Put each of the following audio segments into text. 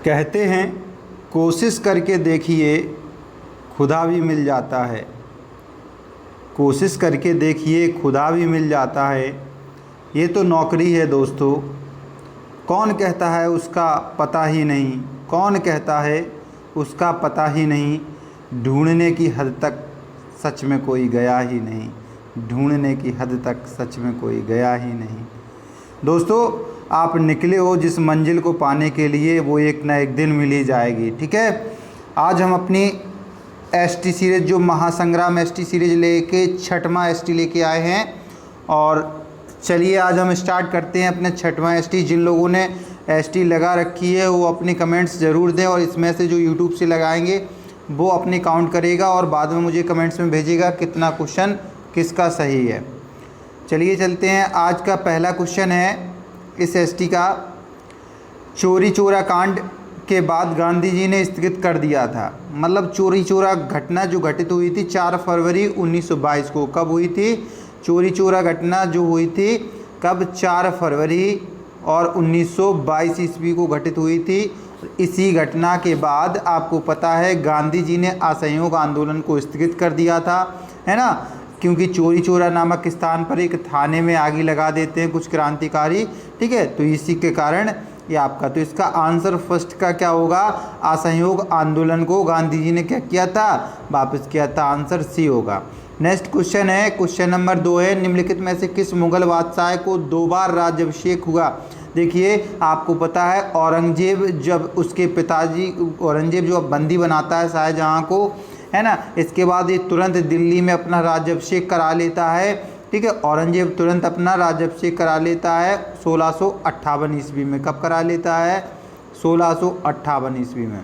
कहते हैं कोशिश करके देखिए खुदा भी मिल जाता है। कोशिश करके देखिए खुदा भी मिल जाता है। ये तो नौकरी है दोस्तों, कौन कहता है उसका पता ही नहीं, कौन कहता है उसका पता ही नहीं। ढूंढने की हद तक सच में कोई गया ही नहीं, ढूंढने की हद तक सच में कोई गया ही नहीं। दोस्तों, आप निकले हो जिस मंजिल को पाने के लिए, वो एक ना एक दिन मिल ही जाएगी। ठीक है, आज हम अपनी एसटी सीरीज़ जो महासंग्राम एसटी सीरीज़ लेके 6वां एसटी लेके आए हैं। और चलिए आज हम स्टार्ट करते हैं अपने 6वां एसटी। जिन लोगों ने एसटी लगा रखी है वो अपनी कमेंट्स ज़रूर दें, और इसमें से जो यूट्यूब से लगाएंगे वो अपनी काउंट करेगा और बाद में मुझे कमेंट्स में भेजेगा कितना क्वेश्चन किसका सही है। चलिए चलते हैं। आज का पहला क्वेश्चन है इस एसटी का, चोरी चोरा कांड के बाद गांधी जी ने स्थगित कर दिया था। मतलब चोरी चोरा घटना जो घटित हुई थी 4 फरवरी 1922 को। कब हुई थी चोरी चोरा घटना जो हुई थी? कब? 4 फरवरी और 1922 ईस्वी को घटित हुई थी। इसी घटना के बाद आपको पता है गांधी जी ने असहयोग आंदोलन को स्थगित कर दिया था, है ना, क्योंकि चोरी चोरा नामक स्थान पर एक थाने में आग लगा देते हैं कुछ क्रांतिकारी। ठीक है, तो इसी के कारण ये आपका, तो इसका आंसर फर्स्ट का क्या होगा? असहयोग आंदोलन को गांधी जी ने क्या किया था? वापस किया था। आंसर सी होगा। नेक्स्ट क्वेश्चन है, क्वेश्चन नंबर 2 है, निम्नलिखित में से किस मुगल बादशाह को 2 बार राज्याभिषेक हुआ? देखिए आपको पता है औरंगजेब, जब उसके पिताजी औरंगजेब जो बंदी बनाता है शाहजहाँ को, है ना, इसके बाद ये तुरंत दिल्ली में अपना राज्याभिषेक करा लेता है। ठीक है, औरंगजेब तुरंत अपना राज्याभिषेक करा लेता है 1658 ईस्वी में। कब करा लेता है? 1658 ईस्वी में।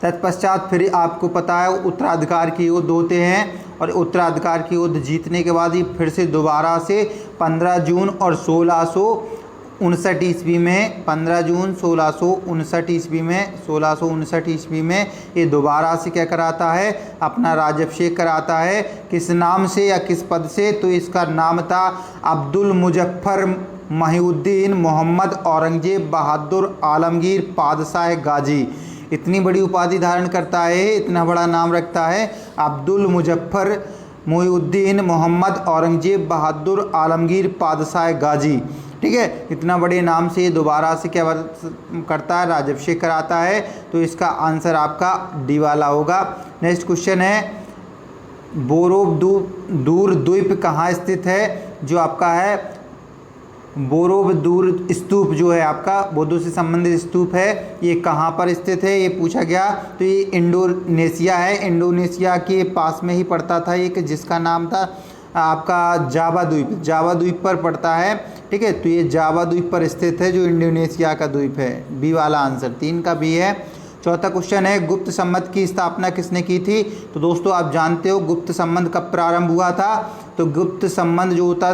तत्पश्चात फिर आपको पता है उत्तराधिकार की युद्ध होते हैं, और उत्तराधिकार की युद्ध जीतने के बाद ही फिर से दोबारा से 15 जून और 1659 ईस्वी में, 15 जून 1659 ईस्वी में, 1659 ईस्वी में ये दोबारा से क्या कराता है? अपना राज्याभिषेक कराता है। किस नाम से या किस पद से? तो इसका नाम था अब्दुल मुजफ्फर महिउद्दीन मोहम्मद औरंगजेब बहादुर आलमगीर पादशाह गाजी। इतनी बड़ी उपाधि धारण करता है, इतना बड़ा नाम रखता है, अब्दुल मुजफ्फर महिउद्दीन मोहम्मद औरंगजेब बहादुर आलमगीर पादशाह गाजी। ठीक है, इतना बड़े नाम से ये दोबारा से क्या करता है? राज्याभिषेक कराता है। तो इसका आंसर आपका डी वाला होगा। नेक्स्ट क्वेश्चन है, बोरोबुदूर द्वीप कहाँ स्थित है? जो आपका है बोरोबुदूर स्तूप जो है आपका, बौद्धों से संबंधित स्तूप है, ये कहाँ पर स्थित है ये पूछा गया। तो ये इंडोनेशिया है। इंडोनेशिया के पास में ही पड़ता था एक, जिसका नाम था आपका जावा द्वीप। जावा द्वीप पर पड़ता है। ठीक है, तो ये जावा द्वीप पर स्थित है जो इंडोनेशिया का द्वीप है। बी वाला आंसर, 3 का बी है। चौथा क्वेश्चन है, गुप्त संबंध की स्थापना किसने की थी? तो दोस्तों आप जानते हो गुप्त संबंध कब प्रारंभ हुआ था? तो गुप्त संबंध जो होता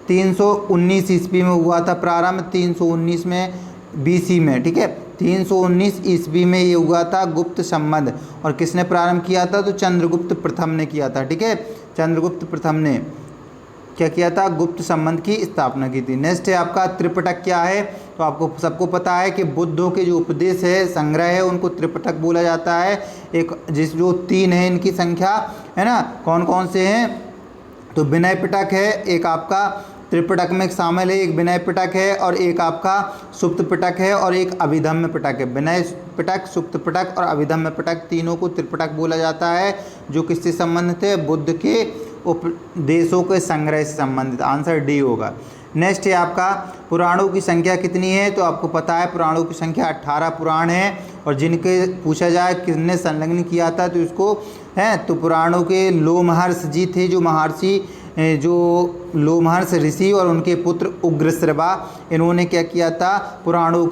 319 ईस्वी में हुआ था प्रारंभ, 319 में BC में। ठीक है, 319 ईस्वी में ये हुआ था गुप्त संबंध। और किसने प्रारंभ किया था? तो चंद्रगुप्त प्रथम ने किया था। ठीक है, चंद्रगुप्त प्रथम ने क्या किया था? गुप्त संबंध की स्थापना की थी। नेक्स्ट है आपका त्रिपिटक क्या है? तो आपको सबको पता है कि बुद्धों के जो उपदेश है, संग्रह है, उनको त्रिपिटक बोला जाता है। एक जिस जो 3 है इनकी संख्या, है ना, कौन कौन से हैं? तो विनय पिटक है, एक आपका त्रिपिटक में शामिल है, एक विनय पिटक है, और एक आपका सुप्त पिटक है, और एक अभिधम्म पिटक है। विनय पिटक, सुप्त पिटक और अभिधम्म पिटक, तीनों को त्रिपिटक बोला जाता है, जो किससे संबंधित है? बुद्ध के उपदेशों के संग्रह से संबंधित। आंसर डी होगा। नेक्स्ट है आपका पुराणों की संख्या कितनी है? तो आपको पता है पुराणों की संख्या 18 पुराण है, और जिनके पूछा जाए किसने संलग्न किया था तो इसको है, तो पुराणों के लोमहर्ष जी थे, जो महर्षि जो लोमहर्ष ऋषि और उनके पुत्र उग्रश्रवा, इन्होंने क्या किया था? पुराणों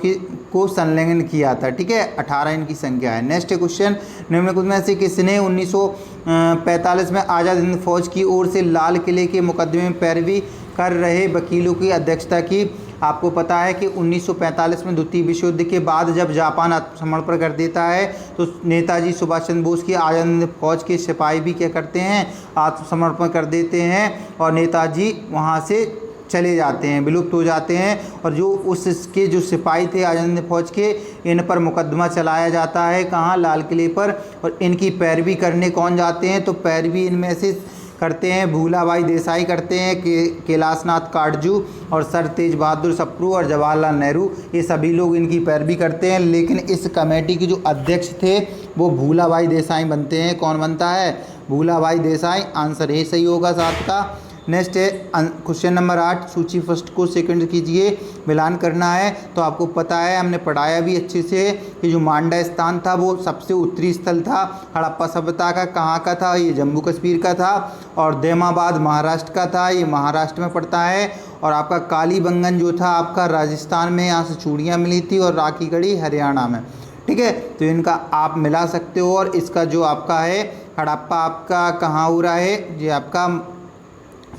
को संलग्न किया था। ठीक है, 18 इनकी संख्या है। नेक्स्ट क्वेश्चन, निम्नलिखित में से किसने 1945 में आज़ाद हिंद फौज की ओर से लाल किले के मुकदमे में पैरवी कर रहे वकीलों की अध्यक्षता की? आपको पता है कि 1945 में द्वितीय विश्व युद्ध के बाद जब जापान आत्मसमर्पण कर देता है, तो नेताजी सुभाष चंद्र बोस की आज़ाद हिंद फौज के सिपाही भी क्या करते हैं? आत्मसमर्पण कर देते हैं, और नेताजी वहाँ से चले जाते हैं, विलुप्त हो जाते हैं। और जो उसके जो सिपाही थे आज़ाद हिंद फौज के, इन पर मुकदमा चलाया जाता है, कहाँ, लाल किले पर। और इनकी पैरवी करने कौन जाते हैं, तो पैरवी इनमें से करते हैं भूलाभाई देसाई करते हैं, कैलाशनाथ काटजू और सर तेज बहादुर सप्रू और जवाहरलाल नेहरू, ये सभी लोग इनकी पैरवी करते हैं। लेकिन इस कमेटी के जो अध्यक्ष थे वो भूलाभाई देसाई बनते हैं। कौन बनता है, भूलाभाई देसाई। आंसर ए सही होगा 7 का। नेक्स्ट है क्वेश्चन नंबर 8, सूची फर्स्ट को सेकंड कीजिए, मिलान करना है। तो आपको पता है, हमने पढ़ाया भी अच्छे से कि जो मांडा स्थान था वो सबसे उत्तरी स्थल था हड़प्पा सभ्यता का। कहाँ का था, ये जम्मू कश्मीर का था। और दैमाबाद महाराष्ट्र का था, ये महाराष्ट्र में पड़ता है। और आपका कालीबंगन जो था आपका राजस्थान में, यहाँ से चूड़ियाँ मिली थी। और राखीगढ़ी हरियाणा में, ठीक है। तो इनका आप मिला सकते हो। और इसका जो आपका है हड़प्पा आपका कहाँ हो रहा है, ये आपका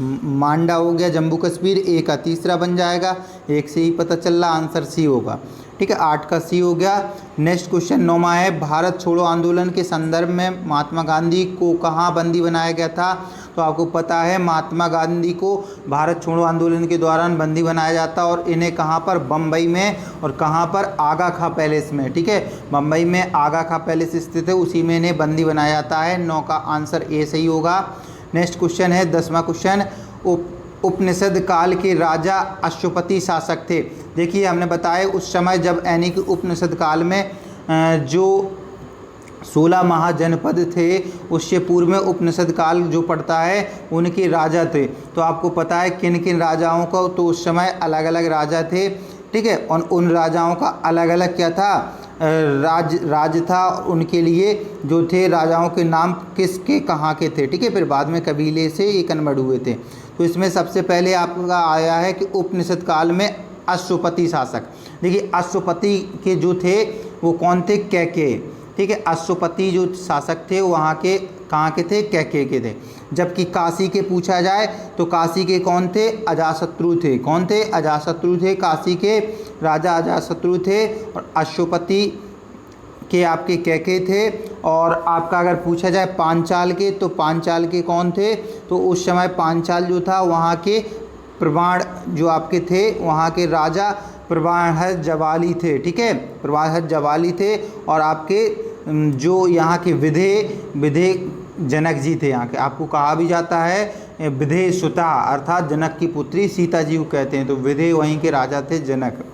मांडा हो गया जम्मू कश्मीर। ए का तीसरा बन जाएगा, एक से ही पता चल रहा, आंसर सी होगा, ठीक है। 8 का सी हो गया। नेक्स्ट क्वेश्चन 9वां है, भारत छोड़ो आंदोलन के संदर्भ में महात्मा गांधी को कहाँ बंदी बनाया गया था। तो आपको पता है महात्मा गांधी को भारत छोड़ो आंदोलन के दौरान बंदी बनाया जाता, और इन्हें कहाँ पर, बम्बई में। और कहाँ पर, आगा खां पैलेस में, ठीक है। बम्बई में आगा खां पैलेस स्थित है, उसी में इन्हें बंदी बनाया जाता है। 9 का आंसर ए सही होगा। नेक्स्ट क्वेश्चन है 10वां क्वेश्चन, उपनिषद काल के राजा अश्वपति शासक थे। देखिए हमने बताया उस समय जब यानी कि उपनिषद काल में जो 16 महाजनपद थे, उससे पूर्व में उपनिषद काल जो पड़ता है उनके राजा थे। तो आपको पता है किन किन राजाओं को, तो उस समय अलग अलग राजा थे, ठीक है। और उन राजाओं का अलग अलग क्या था, राज था। उनके लिए जो थे राजाओं के नाम किसके कहाँ के थे, ठीक है। फिर बाद में कबीले से ये कन्वर्ट हुए थे। तो इसमें सबसे पहले आपका आया है कि उपनिषद काल में अश्वपति शासक। देखिए अश्वपति के जो थे वो कौन थे, कैके, ठीक है। अश्वपति जो शासक थे वहाँ के कहाँ के थे, कैके के थे। जबकि काशी के पूछा जाए तो काशी के कौन थे, अजातशत्रु थे। कौन थे, अजातशत्रु थे। काशी के राजा अजातशत्रु थे। और अश्वपति के आपके कैके थे। और आपका अगर पूछा जाए पांचाल के, तो पांचाल के कौन थे, तो उस समय पांचाल जो था वहाँ के प्रवाण जो आपके थे, वहाँ के राजा प्रवाहज जवाली थे, ठीक है। प्रवाहज जवाली थे। और आपके जो यहाँ के विधे जनक जी थे। यहाँ के आपको कहा भी जाता है विधे सुता, अर्थात जनक की पुत्री सीता जी को कहते हैं। तो विधे वहीं के राजा थे, जनक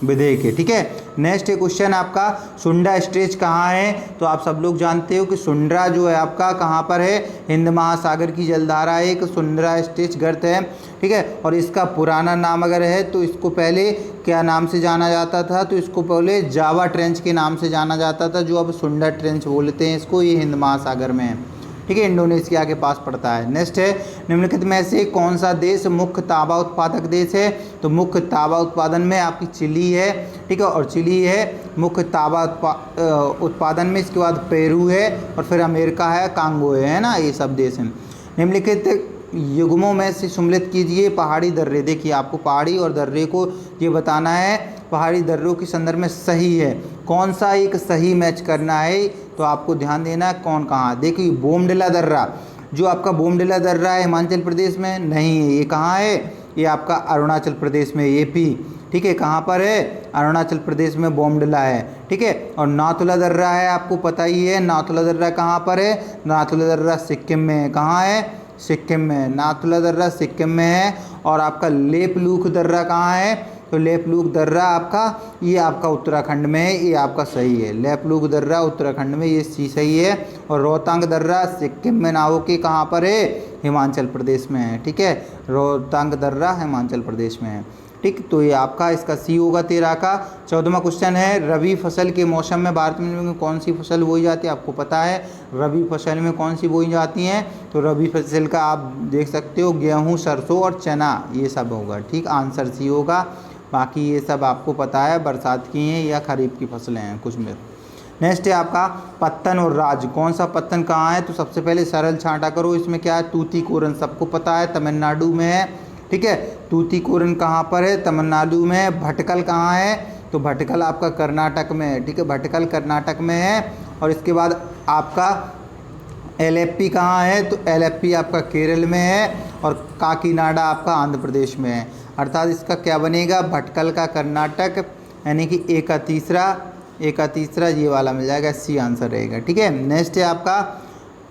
विधेय के, ठीक है। नेक्स्ट क्वेश्चन आपका, सुंडा स्ट्रेच कहाँ है। तो आप सब लोग जानते हो कि सुंडरा जो है आपका कहाँ पर है, हिंद महासागर की जलधारा एक सुंडरा स्ट्रेच गर्त है, ठीक है। और इसका पुराना नाम अगर है तो इसको पहले क्या नाम से जाना जाता था, तो इसको पहले जावा ट्रेंच के नाम से जाना जाता था, जो अब सुंडा ट्रेंच बोलते हैं इसको। ये हिंद महासागर में है, ठीक है, इंडोनेशिया के पास पड़ता है। नेक्स्ट है, निम्नलिखित में से कौन सा देश मुख्य तांबा उत्पादक देश है। तो मुख्य तांबा उत्पादन में आपकी चिली है, ठीक है। और चिली है मुख्य तांबा उत्पादन में। इसके बाद पेरू है और फिर अमेरिका है, कांगो है ना, ये सब देश हैं। निम्नलिखित युग्मों में से सम्मिलित कीजिए पहाड़ी दर्रे। देखिए आपको पहाड़ी और दर्रे को ये बताना है, पहाड़ी दर्रों के संदर्भ में सही है, कौन सा एक सही मैच करना है। तो आपको ध्यान देना है कौन कहाँ। देखिए बोमडिला दर्रा, जो आपका बोमडिला दर्रा है हिमाचल प्रदेश में नहीं है, ये कहाँ है, ये आपका अरुणाचल प्रदेश में, एपी, ठीक है। कहाँ पर है, अरुणाचल प्रदेश में बोमडिला है, ठीक है। और नाथुला दर्रा है, आपको पता ही है नाथुला दर्रा कहाँ पर है, नाथुला दर्रा सिक्किम में है। कहाँ है, सिक्किम में, नाथुला दर्रा सिक्किम में है। और आपका लेपलूख दर्रा कहाँ है, तो लेपलूख दर्रा आपका ये आपका उत्तराखंड में है, ये आपका सही है। लेपलूख दर्रा उत्तराखंड में, ये सही है। और रोहतांग दर्रा सिक्किम में ना हो के कहाँ पर है, हिमाचल प्रदेश में है, ठीक है। रोहतांग दर्रा हिमाचल प्रदेश में है, ठीक। तो ये आपका इसका सी होगा 13 का। 14वां क्वेश्चन है, रबी फसल के मौसम में भारत में कौन सी फसल बोई जाती है। आपको पता है रबी फसल में कौन सी बोई जाती हैं। तो रबी फसल का आप देख सकते हो गेहूँ, सरसों और चना, ये सब होगा, ठीक। आंसर सी होगा। बाकी ये सब आपको पता है बरसात की हैं या खरीफ की फसलें हैं कुछ में। नेक्स्ट है आपका पत्तन और राज, कौन सा पत्तन कहाँ है। तो सबसे पहले सरल छांटा करो, इसमें क्या है, तूतीकोरन सबको पता है तमिलनाडु में है, ठीक है। तूतीकोरन कहाँ पर है, तमिलनाडु में है। भटकल कहाँ है, तो भटकल आपका कर्नाटक में है, ठीक है, भटकल कर्नाटक में है। और इसके बाद आपका एलेप्पी कहाँ है, तो एलेप्पी आपका केरल में है। और काकीनाडा आपका आंध्र प्रदेश में है। अर्थात इसका क्या बनेगा, भटकल का कर्नाटक, यानी कि ए का तीसरा ये वाला मिल जाएगा, सी आंसर रहेगा। ठीक है, नेक्स्ट है आपका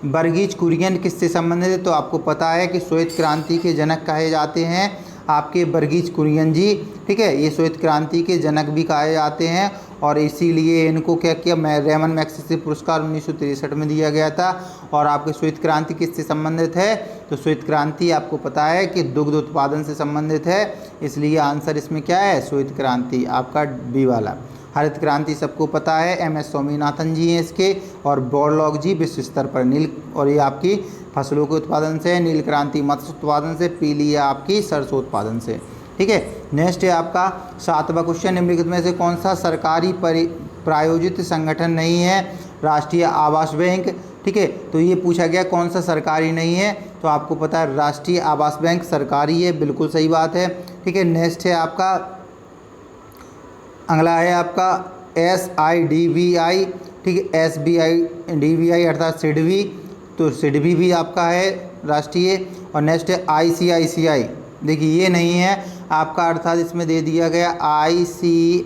वर्गीज कुरियन किससे संबंधित है? तो आपको पता है कि श्वेत क्रांति के जनक कहे जाते हैं आपके वर्गीज कुरियन जी। ठीक है, ये श्वेत क्रांति के जनक भी कहे जाते हैं और इसीलिए इनको क्या किया, रेमन मैग्सेसे पुरस्कार 1963 में दिया गया था। और आपके श्वेत क्रांति किससे संबंधित है? तो श्वेत क्रांति आपको पता है कि दुग्ध उत्पादन से संबंधित है, इसलिए आंसर इसमें क्या है, श्वेत क्रांति आपका बी वाला। हरित क्रांति सबको पता है, MS स्वामीनाथन जी हैं इसके, और बोरलॉग जी विश्व स्तर पर नील, और ये आपकी फसलों के उत्पादन से, नील क्रांति मत्स्य उत्पादन से, पीली है आपकी सरसों उत्पादन से। ठीक है, नेक्स्ट है आपका 7वां क्वेश्चन, निम्नलिखित में से कौन सा सरकारी प्रायोजित संगठन नहीं है? राष्ट्रीय आवास बैंक। ठीक है, तो ये पूछा गया कौन सा सरकारी नहीं है, तो आपको पता है राष्ट्रीय आवास बैंक सरकारी है, बिल्कुल सही बात है। ठीक है, नेक्स्ट है आपका अगला है आपका SIDBI। ठीक है, SBIDBI अर्थात सिडबी, तो सिडबी भी आपका है राष्ट्रीय। और नेक्स्ट है ICICI, देखिए ये नहीं है आपका, अर्थात इसमें दे दिया गया ICICI।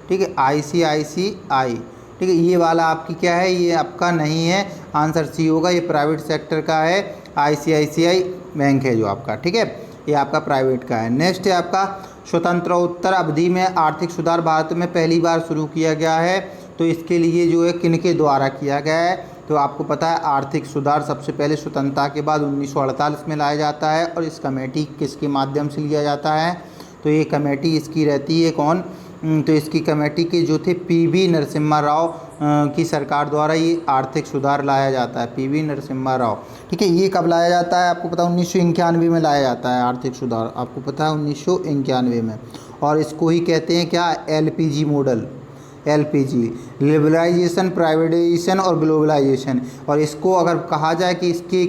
ठीक है, ICICI। ठीक है, ये वाला आपकी क्या है, ये आपका नहीं है, आंसर सी होगा, ये प्राइवेट सेक्टर का है, ICICI बैंक है जो आपका। ठीक है, ये आपका प्राइवेट का है। नेक्स्ट है आपका स्वतंत्रोत्तर अवधि में आर्थिक सुधार भारत में पहली बार शुरू किया गया है, तो इसके लिए जो है किनके द्वारा किया गया है? तो आपको पता है आर्थिक सुधार सबसे पहले स्वतंत्रता के बाद 1948 में लाया जाता है, और इस कमेटी किसके माध्यम से लिया जाता है? तो ये कमेटी इसकी रहती है कौन? तो इसकी कमेटी के जो थे PV नरसिम्हा राव की सरकार द्वारा ये आर्थिक सुधार लाया जाता है, PV नरसिम्हा राव। ठीक है, ये कब लाया जाता है? आपको पता है 1991 में लाया जाता है आर्थिक सुधार, आपको पता है 1991 में, और इसको ही कहते हैं क्या, LPG model, LPG, liberalisation, privatisation और ग्लोबलाइजेशन। और इसको अगर कहा जाए कि इसके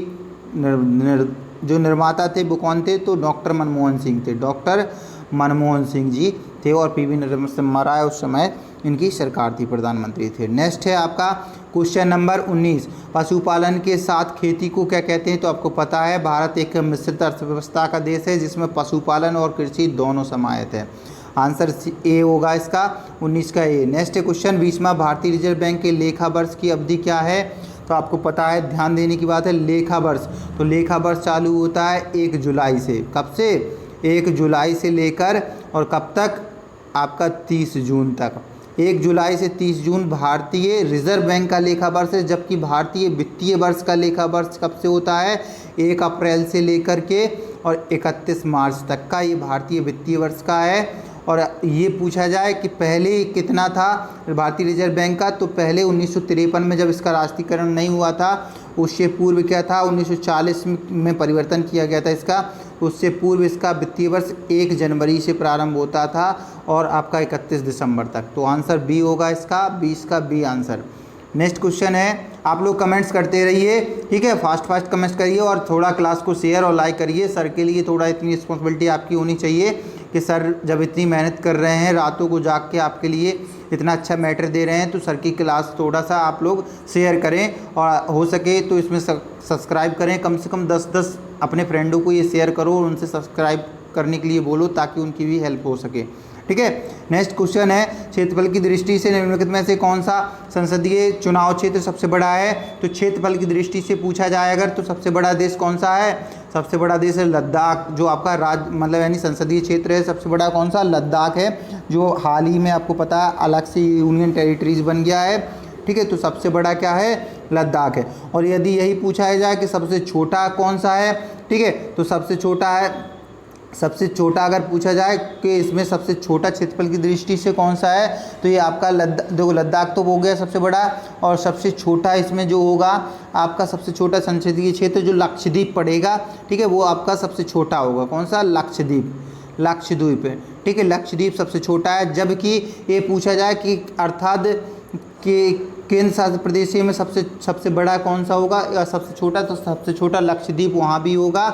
जो निर्माता थे वो कौन थे, तो डॉक्टर मनमोहन सिंह थे, डॉक्टर मनमोहन सिंह जी थे, और PV नरसिम्हा राव उस समय इनकी सरकार थी, प्रधानमंत्री थे। नेक्स्ट है आपका क्वेश्चन नंबर 19, पशुपालन के साथ खेती को क्या कहते हैं? तो आपको पता है भारत एक मिश्रित अर्थव्यवस्था का देश है जिसमें पशुपालन और कृषि दोनों समाहित है, आंसर ए होगा इसका, 19 का ए। नेक्स्ट क्वेश्चन 20वां, भारतीय रिजर्व बैंक के लेखा वर्ष की अवधि क्या है? तो आपको पता है, ध्यान देने की बात है, लेखा वर्ष, तो लेखा वर्ष चालू होता है 1 जुलाई से, कब से? 1 जुलाई से लेकर और कब तक? आपका 30 जून तक। 1 जुलाई से 30 जून भारतीय रिजर्व बैंक का लेखा वर्ष है, जबकि भारतीय वित्तीय वर्ष का लेखा वर्ष कब से होता है? 1 अप्रैल से लेकर के और 31 मार्च तक का ये भारतीय वित्तीय वर्ष का है। और ये पूछा जाए कि पहले कितना था भारतीय रिजर्व बैंक का, तो पहले 1953 में जब इसका राष्ट्रीयकरण नहीं हुआ था, उससे पूर्व क्या था, 1940 में परिवर्तन किया गया था इसका, उससे पूर्व इसका वित्तीय वर्ष 1 जनवरी से प्रारंभ होता था और आपका 31 दिसंबर तक। तो आंसर बी होगा इसका, 20 का बी आंसर। नेक्स्ट क्वेश्चन है, आप लोग कमेंट्स करते रहिए, ठीक है, फास्ट कमेंट्स करिए और थोड़ा क्लास को शेयर और लाइक करिए। सर के लिए थोड़ा इतनी रिस्पॉन्सिबिलिटी आपकी होनी चाहिए कि सर जब इतनी मेहनत कर रहे हैं, रातों को जाग के आपके लिए इतना अच्छा मैटर दे रहे हैं, तो सर की क्लास थोड़ा सा आप लोग शेयर करें और हो सके तो इसमें सब्सक्राइब करें। कम से कम 10 अपने फ्रेंडों को ये शेयर करो और उनसे सब्सक्राइब करने के लिए बोलो ताकि उनकी भी हेल्प हो सके, ठीक है। नेक्स्ट क्वेश्चन है, क्षेत्रफल की दृष्टि से निम्नलिखित में से कौन सा संसदीय चुनाव क्षेत्र सबसे बड़ा है? तो क्षेत्रफल की दृष्टि से पूछा जाए अगर, तो सबसे बड़ा देश कौन सा है? सबसे बड़ा देश है लद्दाख, जो आपका राज्य मतलब यानी संसदीय क्षेत्र है, सबसे बड़ा कौन सा? लद्दाख है, जो हाल ही में आपको पता है अलग से यूनियन टेरिटरीज बन गया है, ठीक है। तो सबसे बड़ा क्या है? लद्दाख है। और यदि यही पूछा जाए कि सबसे छोटा कौन सा है, ठीक है, तो सबसे छोटा है, सबसे छोटा अगर पूछा जाए कि इसमें सबसे छोटा क्षेत्रफल की दृष्टि से कौन सा है, तो ये आपका देखो लद्दाख तो हो गया सबसे बड़ा, और सबसे छोटा इसमें जो होगा आपका सबसे छोटा संसदीय क्षेत्र जो लक्षद्वीप पड़ेगा, ठीक है, वो आपका सबसे छोटा होगा। कौन सा? लक्षद्वीप है, ठीक है, लक्षद्वीप सबसे छोटा है। जबकि ये पूछा जाए कि अर्थात कि केंद्र शासित प्रदेश में सबसे बड़ा कौन सा होगा या सबसे छोटा, तो सबसे छोटा लक्षद्वीप वहाँ भी होगा,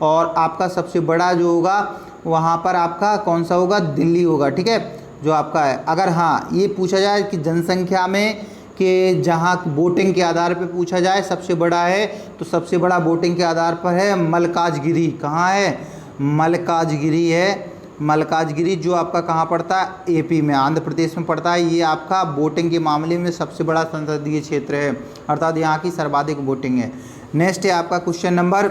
और आपका सबसे बड़ा जो होगा वहाँ पर आपका कौन सा होगा? दिल्ली होगा, ठीक है, जो आपका है। अगर हाँ ये पूछा जाए कि जनसंख्या में कि जहाँ वोटिंग के आधार पर पूछा जाए सबसे बड़ा है, तो सबसे बड़ा वोटिंग के आधार पर है मल्काजगिरी। कहाँ है? मल्काजगिरी है। मल्काजगिरी जो आपका कहाँ पड़ता है, एपी में, आंध्र प्रदेश में पड़ता है। ये आपका वोटिंग के मामले में सबसे बड़ा संसदीय क्षेत्र है, अर्थात यहाँ की सर्वाधिक वोटिंग है। नेक्स्ट है आपका क्वेश्चन नंबर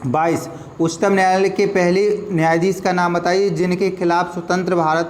22, उच्चतम न्यायालय के पहले न्यायाधीश का नाम बताइए जिनके खिलाफ स्वतंत्र भारत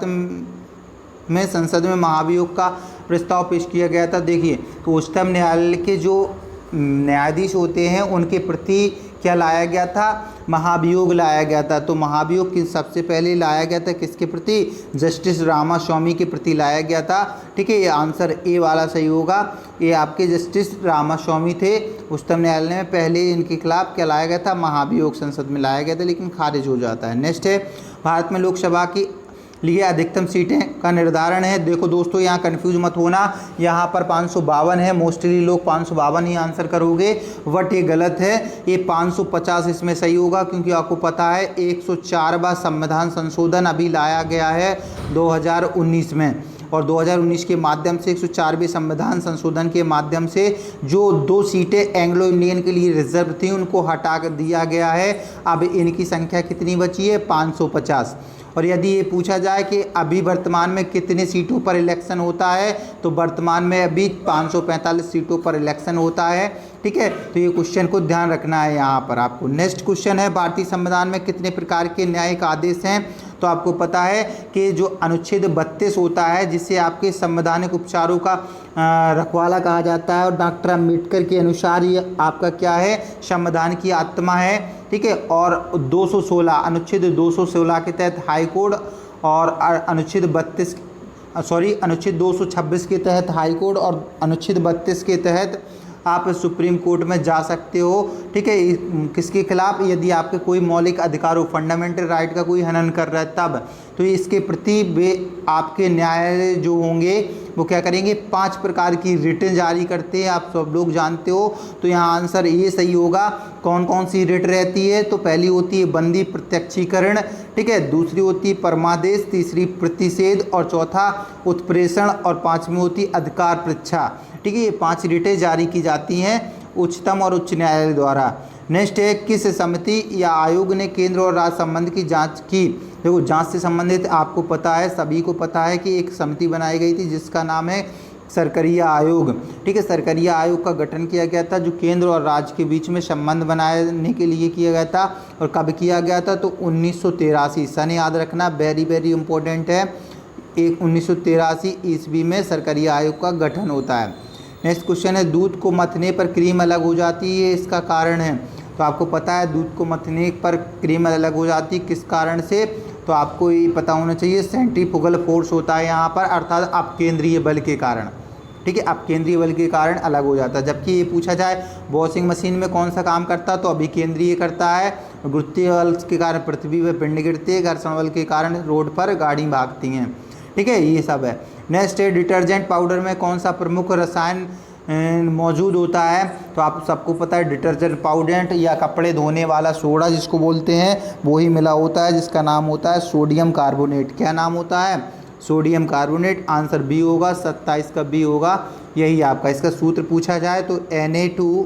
में संसद में महाभियोग का प्रस्ताव पेश किया गया था। देखिए, तो उच्चतम न्यायालय के जो न्यायाधीश होते हैं उनके प्रति क्या लाया गया था, महाभियोग लाया गया था। तो महाभियोग किस सबसे पहले लाया गया था, किसके प्रति, जस्टिस रामास्वामी के प्रति लाया गया था। ठीक है, ये आंसर ए वाला सही होगा। ये आपके जस्टिस रामास्वामी थे। उच्चतम न्यायालय में पहले इनके खिलाफ क्या लाया गया था, महाभियोग संसद में लाया गया था, लेकिन खारिज हो जाता है। नेक्स्ट है, भारत में लोकसभा की लिए अधिकतम सीटें का निर्धारण है। देखो दोस्तों, यहाँ कंफ्यूज मत होना, यहाँ पर 552 है। मोस्टली लोग 552 ही आंसर करोगे, बट ये गलत है। ये 550 इसमें सही होगा, क्योंकि आपको पता है 104वां संविधान संशोधन अभी लाया गया है 2019 में, और 2019 के माध्यम से 104वें संविधान संशोधन के माध्यम से जो 2 सीटें एंग्लो इंडियन के लिए रिजर्व थी उनको हटा कर दिया गया है। अब इनकी संख्या कितनी बची है, 550। और यदि ये पूछा जाए कि अभी वर्तमान में कितने सीटों पर इलेक्शन होता है, तो वर्तमान में अभी 545 सीटों पर इलेक्शन होता है। ठीक है, तो ये क्वेश्चन को ध्यान रखना है यहाँ पर आपको। नेक्स्ट क्वेश्चन है, भारतीय संविधान में कितने प्रकार के न्यायिक आदेश हैं। तो आपको पता है कि जो अनुच्छेद 32 होता है, जिसे आपके संवैधानिक उपचारों का रखवाला कहा जाता है, और डॉक्टर अम्बेडकर के अनुसार ये आपका क्या है, संविधान की आत्मा है। ठीक है, और 216 अनुच्छेद 216 के तहत हाई कोर्ट, और अनुच्छेद 226 के तहत हाई कोर्ट, और अनुच्छेद 32 के तहत आप सुप्रीम कोर्ट में जा सकते हो। ठीक है, किसके खिलाफ, यदि आपके कोई मौलिक अधिकारों, फंडामेंटल राइट का कोई हनन कर रहा है तब, तो इसके प्रति वे आपके न्यायालय जो होंगे वो क्या करेंगे, 5 प्रकार की रिटें जारी करते हैं, आप सब लोग जानते हो। तो यहाँ आंसर ये सही होगा। कौन कौन सी रिट रहती है, तो पहली होती है बंदी प्रत्यक्षीकरण, ठीक है, दूसरी होती है परमादेश, तीसरी प्रतिषेध, और चौथा उत्प्रेषण, और 5वीं होती अधिकार परीक्षा। ठीक है, ये 5 रिटें जारी की जाती हैं उच्चतम और उच्च न्यायालय द्वारा। नेक्स्ट है, किस समिति या आयोग ने केंद्र और राज्य संबंध की जांच की। देखो, जांच से संबंधित आपको पता है, सभी को पता है कि एक समिति बनाई गई थी जिसका नाम है सरकरिया आयोग। ठीक है, सरकरिया आयोग का गठन किया गया था, जो केंद्र और राज्य के बीच में संबंध बनाने के लिए किया गया था। और कब किया गया था, तो 1983 सन याद रखना, वेरी वेरी इंपॉर्टेंट है। 1983 ईस्वी में सरकरिया आयोग का गठन होता है। नेक्स्ट क्वेश्चन है, दूध को मथने पर क्रीम अलग हो जाती है, इसका कारण है। तो आपको पता है दूध को मथने पर क्रीम अलग हो जाती है, किस कारण से, तो आपको ये पता होना चाहिए, सेंट्रीफ्यूगल फोर्स होता है यहाँ पर, अर्थात अपकेंद्रीय बल के कारण। ठीक है, अपकेंद्रीय बल के कारण अलग हो जाता है। जबकि ये पूछा जाए वॉशिंग मशीन में कौन सा काम करता है, तो अभिकेंद्रीय करता है। गुरुत्वीय बल के कारण पृथ्वी पर पिंड गिरते हैं, घर्षण बल के कारण रोड पर गाड़ी भागती हैं। ठीक है, ये सब है। नेक्स्ट है, डिटर्जेंट पाउडर में कौन सा प्रमुख रसायन मौजूद होता है। तो आप सबको पता है डिटर्जेंट पाउडर या कपड़े धोने वाला सोडा जिसको बोलते हैं, वो ही मिला होता है, जिसका नाम होता है सोडियम कार्बोनेट। क्या नाम होता है, सोडियम कार्बोनेट। आंसर बी होगा, 27 का बी होगा, यही आपका। इसका सूत्र पूछा जाए तो Na2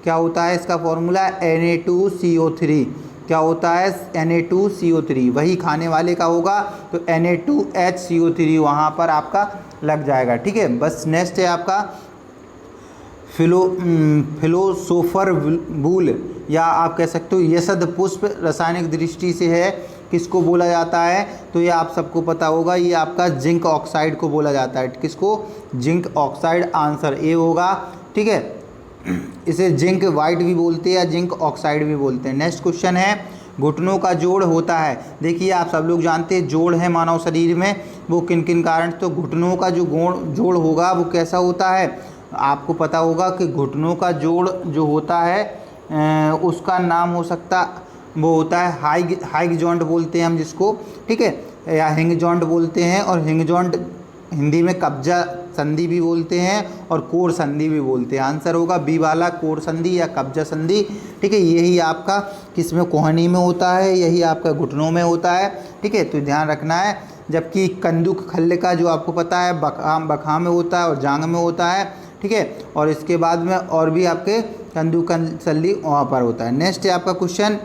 क्या होता है, इसका फॉर्मूला Na2CO3। क्या होता है, Na2CO3, वही खाने वाले का होगा, तो Na2HCO3 वहाँ पर आपका लग जाएगा। ठीक है, बस। नेक्स्ट है आपका फिलोसोफर बूल, या आप कह सकते हो यशद पुष्प, रासायनिक दृष्टि से है, किसको बोला जाता है, तो ये आप सबको पता होगा, ये आपका जिंक ऑक्साइड को बोला जाता है। किसको, जिंक ऑक्साइड। आंसर ए होगा। ठीक है, इसे जिंक वाइट भी बोलते हैं या जिंक ऑक्साइड भी बोलते हैं। नेक्स्ट क्वेश्चन है, घुटनों का जोड़ होता है। देखिए, आप सब लोग जानते हैं जोड़ है मानव शरीर में, वो किन किन कारण, तो घुटनों का जो जोड़ होगा वो कैसा होता है, आपको पता होगा कि घुटनों का जोड़ जो होता है उसका नाम हो सकता, वो होता है हाइग जॉइंट बोलते हैं हम जिसको। ठीक है, या हिंग जॉइंट बोलते हैं, और हिंग जॉइंट हिंदी में कब्जा संधि भी बोलते हैं और कोर संधि भी बोलते हैं। आंसर होगा बी वाला, कोर संधि या कब्जा संधि। ठीक है, यही आपका किसमें, कोहनी में होता है, यही आपका घुटनों में होता है। ठीक है, तो ध्यान रखना है। जबकि कंदुक खल्ले का जो आपको पता है बखाम में होता है और जांग में होता है। ठीक है, और इसके बाद में और भी आपके कंदुक सल्ली वहाँ पर होता है। नेक्स्ट है आपका क्वेश्चन,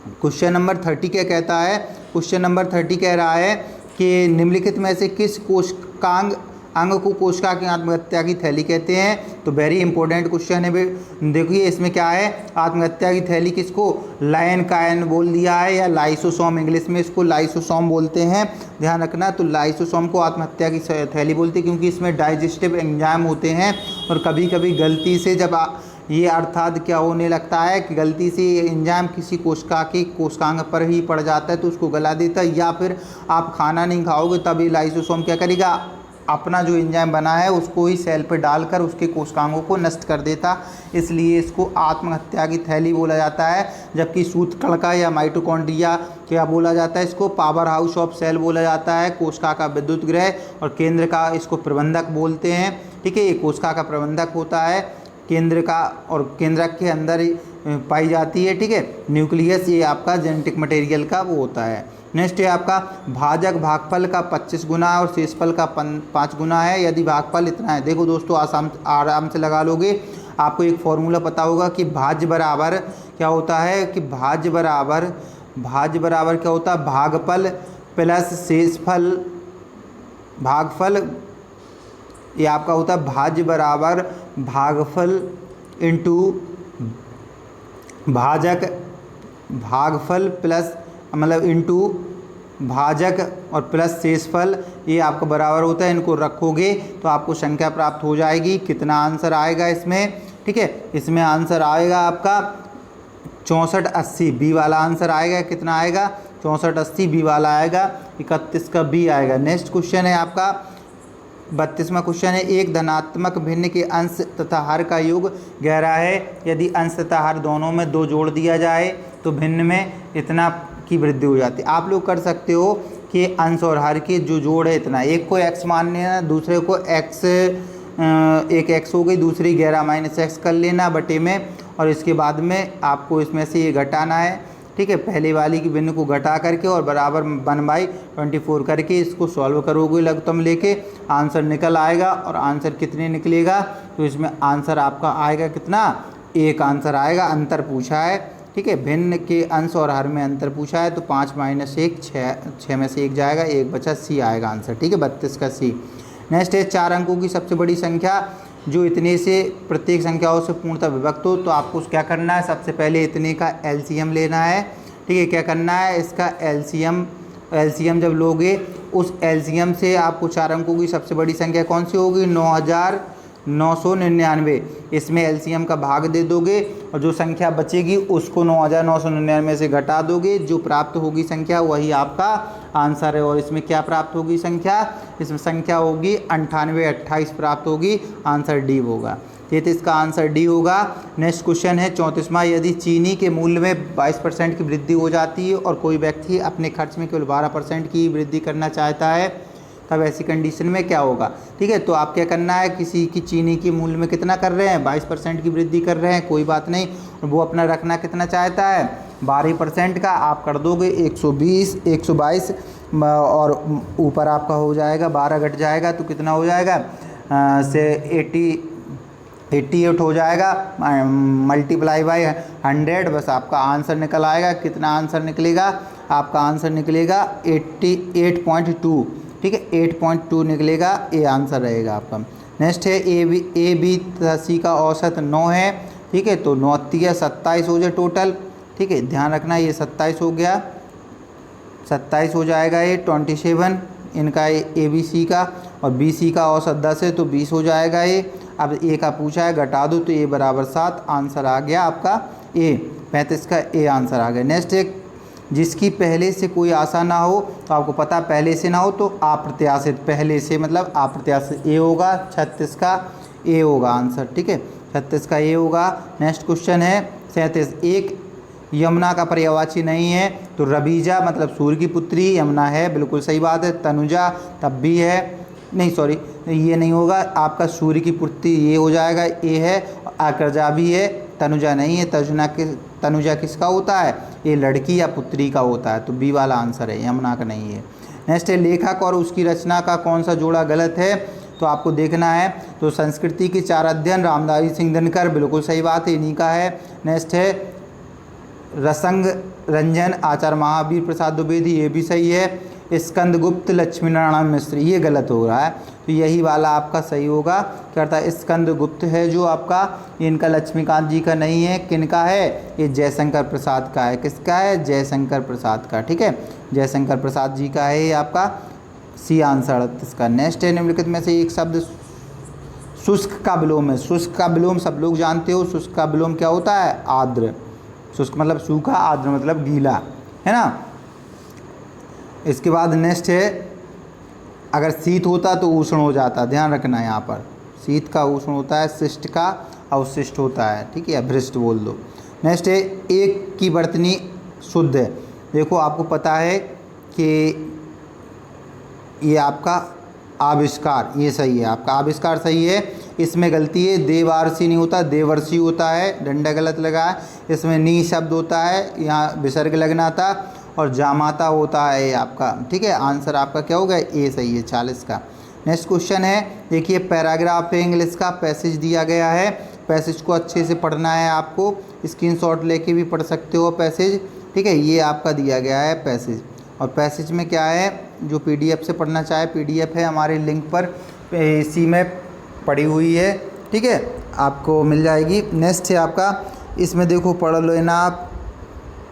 क्वेश्चन नंबर 30 क्या कहता है? क्वेश्चन नंबर 30 कह रहा है कि निम्नलिखित में से किस कोशिकांग अंग को कोशिका की आत्महत्या की थैली कहते हैं? तो वेरी इंपॉर्टेंट क्वेश्चन है। देखिए इसमें क्या है, आत्महत्या की थैली किसको लायन कायन बोल दिया है, या लाइसोसोम, इंग्लिश में इसको लाइसोसोम बोलते हैं, ध्यान रखना। तो लाइसोसोम को आत्महत्या की थैली बोलते हैं क्योंकि इसमें डाइजेस्टिव एंजाइम होते हैं, और कभी कभी गलती से जब ये अर्थात क्या होने लगता है कि गलती से एंजाइम किसी कोशिका के कोशिकांग पर ही पड़ जाता है तो उसको गला देता है, या फिर आप खाना नहीं खाओगे तब ये लाइसोसोम क्या करेगा, अपना जो एंजाइम बना है उसको ही सेल पर डालकर उसके कोशिकांगों को नष्ट कर देता, इसलिए इसको आत्महत्या की थैली बोला जाता है। जबकि सूत्रकणिका या माइटोकॉन्ड्रिया क्या बोला जाता है, इसको पावर हाउस ऑफ सेल बोला जाता है, कोशिका का विद्युत गृह, और केंद्र का इसको प्रबंधक बोलते हैं। ठीक है, ये कोशिका का प्रबंधक होता है, केंद्र का, और केंद्रक के अंदर ही पाई जाती है। ठीक है, न्यूक्लियस ये आपका जेनेटिक मटेरियल का वो होता है। नेक्स्ट है आपका भाजक भागफल का 25 गुना और शेषफल का 5 गुना है, यदि भागफल इतना है। देखो दोस्तों आराम से लगा लोगे, आपको एक फॉर्मूला पता होगा कि भाज्य बराबर क्या होता है, कि भाज्य बराबर क्या होता है, भागफल प्लस शेषफल, भागफल ये आपका होता है भाज्य बराबर भागफल इंटू भाजक, भागफल प्लस मतलब इंटू भाजक और प्लस शेषफल, ये आपका बराबर होता है। इनको रखोगे तो आपको संख्या प्राप्त हो जाएगी। कितना आंसर आएगा इसमें? ठीक है, इसमें आंसर आएगा आपका 6480, बी वाला आंसर आएगा। कितना आएगा? 6480 बी वाला आएगा, 31 का बी आएगा। नेक्स्ट क्वेश्चन है आपका 32वां क्वेश्चन है, एक धनात्मक भिन्न के अंश तथा हर का योग 11 है, यदि अंश तथा हर दोनों में 2 जोड़ दिया जाए तो भिन्न में इतना की वृद्धि हो जाती है। आप लोग कर सकते हो कि अंश और हर के जो जोड़ है इतना, एक को x मान लेना, दूसरे को x, एक x हो गई, दूसरी 11 माइनस x कर लेना बटे में, और इसके बाद में आपको इसमें से ये घटाना है। ठीक है, पहले वाली की भिन्न को घटा करके और बराबर 1/24 करके इसको सॉल्व करोगे लघुत्तम लेके, आंसर निकल आएगा। और आंसर कितने निकलेगा? तो इसमें आंसर आपका आएगा कितना? 1 आंसर आएगा। अंतर पूछा है, ठीक है, भिन्न के अंश और हर में अंतर पूछा है, तो 5 - 1 6 में से 1 जाएगा, 1 बचा, सी आएगा आंसर। ठीक है, 32 का सी। नेक्स्ट है 4 अंकों की सबसे बड़ी संख्या जो इतने से प्रत्येक संख्याओं से पूर्णतः विभक्त हो, तो आपको क्या करना है, सबसे पहले इतने का एलसीएम लेना है। ठीक है, क्या करना है, इसका एलसीएम जब लोगे उस एलसीएम से आपको 4 अंकों की सबसे बड़ी संख्या कौन सी होगी? 9999। इसमें एलसीएम का भाग दे दोगे और जो संख्या बचेगी उसको 9999 से घटा दोगे, जो प्राप्त होगी संख्या वही आपका आंसर है। और इसमें क्या प्राप्त होगी संख्या? इसमें संख्या होगी 9828 प्राप्त होगी, आंसर डी होगा। तो इसका आंसर डी होगा। नेक्स्ट क्वेश्चन है 34वां, यदि चीनी के मूल्य में 22% की वृद्धि हो जाती है और कोई व्यक्ति अपने खर्च में केवल 12% की वृद्धि करना चाहता है, तब ऐसी कंडीशन में क्या होगा? ठीक है, तो आप क्या करना है, किसी की चीनी के मूल्य में कितना कर रहे हैं, 22% की वृद्धि कर रहे हैं, कोई बात नहीं, वो अपना रखना कितना चाहता है, 12% का। आप कर दोगे 120 122 और ऊपर आपका हो जाएगा 12 घट जाएगा तो कितना हो जाएगा, से 88 हो जाएगा, मल्टीप्लाई बाई 100, बस आपका आंसर निकल आएगा। कितना आंसर निकलेगा? आपका आंसर निकलेगा 88.2। ठीक है, 8.2 निकलेगा, ये आंसर रहेगा आपका। नेक्स्ट है ए बी सी का औसत 9 है। ठीक है, तो 9 × 27 हो जाए टोटल। ठीक है, ध्यान रखना ये 27 हो गया, 27 हो जाएगा ये 27 इनका ए बी सी का, और बी सी का औसत 10 है तो 20 हो जाएगा ये। अब ए का पूछा है, घटा दो तो ए बराबर 7, आंसर आ गया आपका ए, 35 का ए आंसर आ गया। नेक्स्ट है जिसकी पहले से कोई आशा ना हो, तो आपको पता पहले से ना हो तो अप्रत्याशित, पहले से मतलब अप्रत्याशित, ए होगा, 36 का ए होगा आंसर। ठीक है, 36 का ए होगा। नेक्स्ट क्वेश्चन है 37, एक यमुना का पर्यायवाची नहीं है, तो रबीजा मतलब सूर्य की पुत्री यमुना है, बिल्कुल सही बात है। तनुजा तब भी है, नहीं सॉरी ये नहीं होगा, आपका सूर्य की पुत्री ये हो जाएगा, ए है। अकरजा भी है, तनुजा नहीं है। तनुजा किसका होता है? ये लड़की या पुत्री का होता है, तो बी वाला आंसर है, यमुना का नहीं है। नेक्स्ट है लेखक और उसकी रचना का कौन सा जोड़ा गलत है, तो आपको देखना है। तो संस्कृति के 4 अध्ययन रामधारी सिंह दिनकर, बिल्कुल सही बात है, इन्हीं का है। नेक्स्ट है रसंग रंजन, आचार्य महावीर प्रसाद द्विवेदी, ये भी सही है। स्कंदगुप्त, लक्ष्मी नारायण मिश्र, ये गलत हो रहा है, तो यही वाला आपका सही होगा। क्या होता है, स्कंदगुप्त है जो आपका, इनका लक्ष्मीकांत जी का नहीं है, किनका है, ये जयशंकर प्रसाद का है। किसका है, जयशंकर प्रसाद का, ठीक है, जयशंकर प्रसाद जी का है ये आपका सी आंसर इसका। नेक्स्ट है, निम्नलिखित में से एक शब्द शुष्क का विलोम है। शुष्क का विलोम सब लोग जानते हो, शुष्क का विलोम क्या होता है, आर्द्र। शुष्क मतलब सूखा, आर्द्र मतलब गीला, है ना। इसके बाद नेक्स्ट है, अगर शीत होता तो उष्ण हो जाता, ध्यान रखना यहाँ पर, शीत का उष्ण होता है, शिष्ट का अवशिष्ट होता है, ठीक है, भ्रष्ट बोल दो। नेक्स्ट है, एक की वर्तनी शुद्ध है। देखो आपको पता है कि ये आपका आविष्कार, ये सही है, आपका आविष्कार सही है। इसमें गलती है, देवारसी नहीं होता, देवर्षि होता है, डंडा गलत लगा है। इसमें नी शब्द होता है, यहाँ विसर्ग लगना था, और जामाता होता है आपका, ठीक है। आंसर आपका क्या होगा, ए सही है 40 का। नेक्स्ट क्वेश्चन है, देखिए पैराग्राफ है इंग्लिश का, पैसेज दिया गया है, पैसेज को अच्छे से पढ़ना है आपको, स्क्रीनशॉट लेके भी पढ़ सकते हो पैसेज, ठीक है। ये आपका दिया गया है पैसेज, और पैसेज में क्या है, जो पीडीएफ से पढ़ना चाहे पीडीएफ है हमारे लिंक पर, इसी में पड़ी हुई है, ठीक है, आपको मिल जाएगी। नेक्स्ट है आपका, इसमें देखो पढ़ लो ना आप,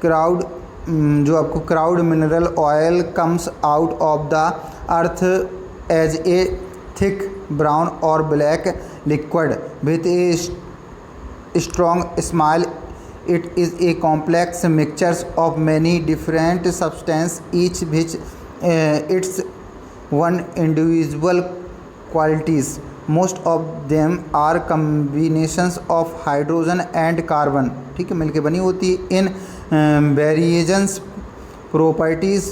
क्राउड, जो आपको crude mineral oil comes out of the earth as a thick brown और black liquid with a strong smell. It is a complex mixtures of many different substance each with its own individual qualities. Most of them are combinations of hydrogen and carbon, ठीक है, मिलके बनी होती है। In variations properties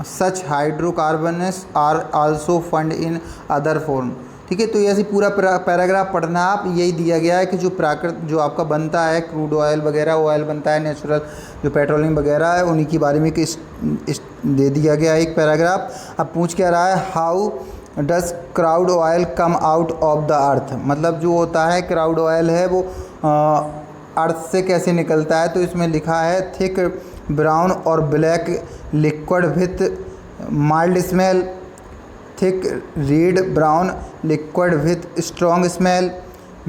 such hydrocarbons are also found in other form, ठीक है। तो ऐसे पूरा पैराग्राफ पढ़ना आप, यही दिया गया है कि जो प्राकृत जो आपका बनता है, क्रूड ऑयल वगैरह ऑयल बनता है, नेचुरल जो पेट्रोलियम वगैरह है, उन्हीं के बारे में दे दिया गया है एक पैराग्राफ। अब पूछ क्या रहा है, how does crowd oil come out of the अर्थ, मतलब जो होता है क्राउड ऑयल है वो अर्थ से कैसे निकलता है, तो इसमें लिखा है थिक ब्राउन और black liquid with mild smell, thick red brown liquid with strong smell,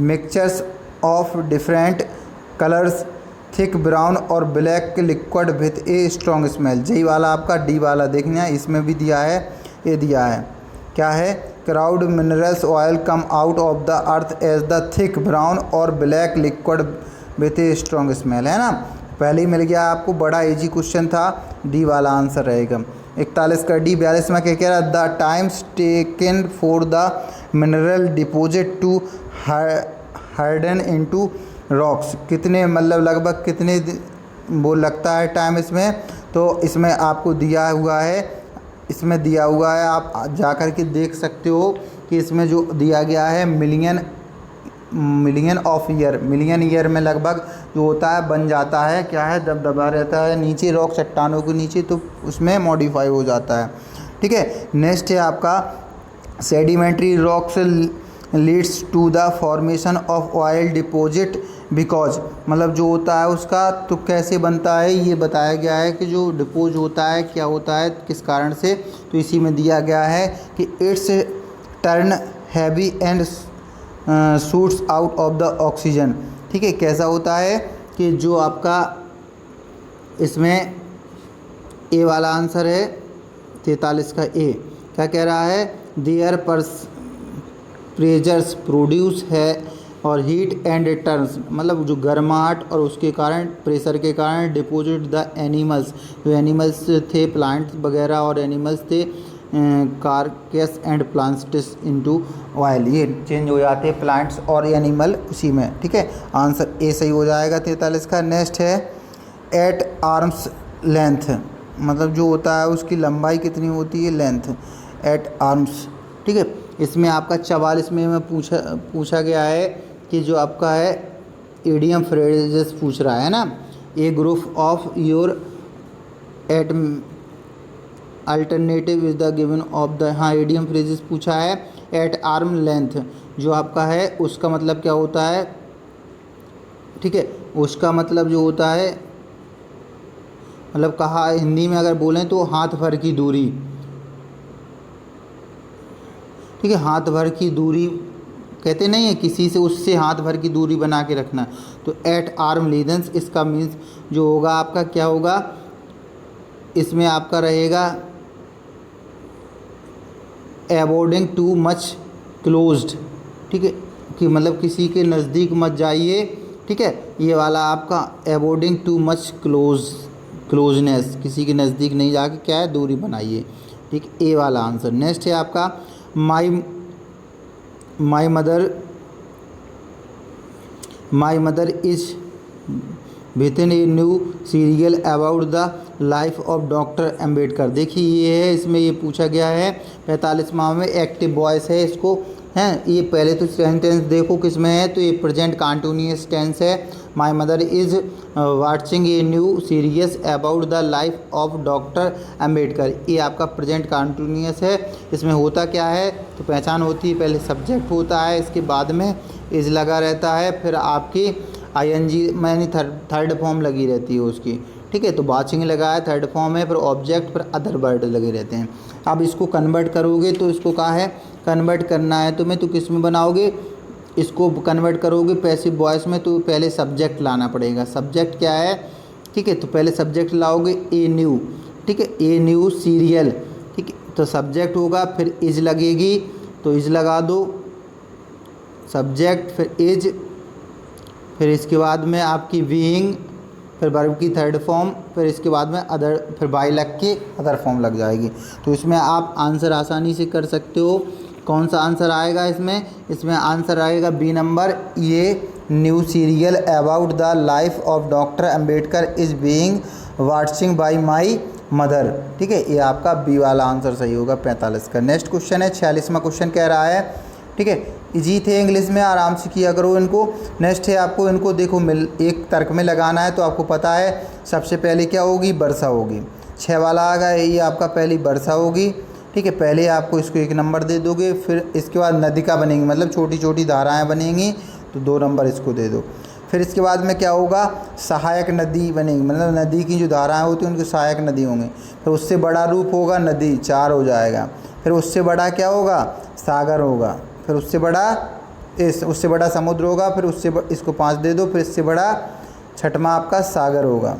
mixtures of different colours, thick brown और black liquid with a strong smell. जी वाला आपका डी वाला देखना है, इसमें भी दिया है, ये दिया है क्या है, crude minerals oil come out of the earth as the thick brown और black liquid with a strong smell, है ना। पहले ही मिल गया आपको, बड़ा इजी क्वेश्चन था, डी वाला आंसर रहेगा। 41 का डी। 42 में क्या कह रहा है, the times taken for the mineral deposit to harden into rocks, कितने मतलब लगभग कितने वो लगता है टाइम इसमें, तो इसमें आपको दिया हुआ है, इसमें दिया हुआ है, आप जा कर के देख सकते हो कि इसमें जो दिया गया है million of year, million year में लगभग जो होता है बन जाता है, क्या है, जब दबा रहता है नीचे रॉक चट्टानों के नीचे, तो उसमें मॉडिफाई हो जाता है, ठीक है। नेक्स्ट है आपका, sedimentary rocks leads to the formation of oil deposit because, मतलब जो होता है उसका तो कैसे बनता है ये बताया गया है कि जो डिपोज होता है क्या होता है किस कारण से, तो इसी में दिया गया है कि it's turn heavy and shoots out of the oxygen, ठीक है। कैसा होता है कि जो आपका इसमें ए वाला आंसर है 43 का ए, क्या कह रहा है, देयर पर प्रेजर्स प्रोड्यूस है और हीट एंड टर्न्स, मतलब जो गर्माहट और उसके कारण प्रेशर के कारण डिपोजिट द एनिमल्स, जो एनिमल्स थे प्लांट्स वगैरह और एनिमल्स थे कार्केस एंड प्लांट्स इनटू ऑयल, ये चेंज हो जाते हैं प्लांट्स और एनिमल उसी में, ठीक है। आंसर ए सही हो जाएगा 43 का। नेक्स्ट है एट आर्म्स लेंथ, मतलब जो होता है उसकी लंबाई कितनी होती है, लेंथ एट आर्म्स, ठीक है। इसमें आपका 44 में पूछा गया है कि जो आपका है इडियम फ्रेजेस पूछ रहा है ना, a group of your at alternative is the given of the, हाँ इडियम फ्रेजेस पूछा है। एट आर्म लेंथ जो आपका है उसका मतलब क्या होता है, ठीक है, उसका मतलब जो होता है मतलब कहा हिंदी में अगर बोलें तो हाथ भर की दूरी, ठीक है, हाथ भर की दूरी कहते नहीं है किसी से, उससे हाथ भर की दूरी बना के रखना। तो एट आर्म लेंथ इसका मीन्स जो होगा आपका क्या होगा, इसमें आपका रहेगा अवॉइडिंग टू मच क्लोज्ड, ठीक है, कि मतलब किसी के नज़दीक मत जाइए, ठीक है, ये वाला आपका अवॉइडिंग टू मच क्लोजनेस, किसी के नज़दीक नहीं जाके क्या है दूरी बनाइए, ठीक, ए वाला आंसर। नेक्स्ट है आपका my mother is within a new serial about the life of doctor Ambedkar. देखिए ये है, इसमें ये पूछा गया है 45वां में एक्टिव वॉइस है इसको, हैं ये पहले तो सेंटेंस देखो किस में है, तो ये प्रेजेंट कंटिन्यूअस टेंस है। My mother is watching a new series about the life of doctor Ambedkar, ये आपका प्रेजेंट कंटिन्यूअस है। इसमें होता क्या है तो पहचान होती है, पहले सब्जेक्ट होता है, इसके बाद में इज़ लगा रहता है, फिर आपकी आईएनजी यानी थर्ड फॉर्म लगी रहती है उसकी, ठीक है, तो वाचिंग लगा है थर्ड फॉर्म है, फिर ऑब्जेक्ट, फिर अदर वर्ड लगे रहते हैं। अब इसको कन्वर्ट करोगे तो इसको कहा है कन्वर्ट करना है तुम्हें, तो किस में बनाओगे, इसको कन्वर्ट करोगे पैसिव वॉइस में, तो पहले सब्जेक्ट लाना पड़ेगा। सब्जेक्ट क्या है, ठीक है, तो पहले सब्जेक्ट लाओगे ए न्यू, ठीक है, ए न्यू सीरियल, ठीक है, तो सब्जेक्ट होगा, फिर इज लगेगी, तो इज लगा दो, सब्जेक्ट फिर इज, फिर इसके बाद में आपकी बीइंग, फिर वर्ब की थर्ड फॉर्म, फिर इसके बाद में अदर, फिर बाई लग के अदर फॉर्म लग जाएगी। तो इसमें आप आंसर आसानी से कर सकते हो। कौन सा आंसर आएगा इसमें, इसमें आंसर आएगा बी नंबर, ये new serial about the life of doctor Ambedkar is being watching by my mother, ठीक है, ये आपका बी वाला आंसर सही होगा 45 का। नेक्स्ट क्वेश्चन है 46वां क्वेश्चन कह रहा है, ठीक है, इजी थे इंग्लिश में, आराम से किया करो इनको। नेक्स्ट है आपको इनको देखो एक तर्क में लगाना है, तो आपको पता है सबसे पहले क्या होगी, वर्षा होगी। 6 वाला आ गया, ये आपका पहली वर्षा होगी, ठीक है, पहले आपको इसको 1 नंबर दे दोगे, फिर इसके बाद नदिका बनेंगी, मतलब छोटी छोटी धाराएं बनेंगी, तो 2 नंबर इसको दे दो। फिर इसके बाद में क्या होगा, सहायक नदी बनेगी, मतलब नदी की जो धाराएं होती हैं उनकी सहायक नदी होंगी। फिर उससे बड़ा रूप होगा नदी, 4 हो जाएगा। फिर उससे बड़ा क्या होगा, सागर होगा। फिर उससे बड़ा समुद्र होगा, फिर उससे इसको 5 दे दो। फिर इससे बड़ा छठवां आपका सागर होगा,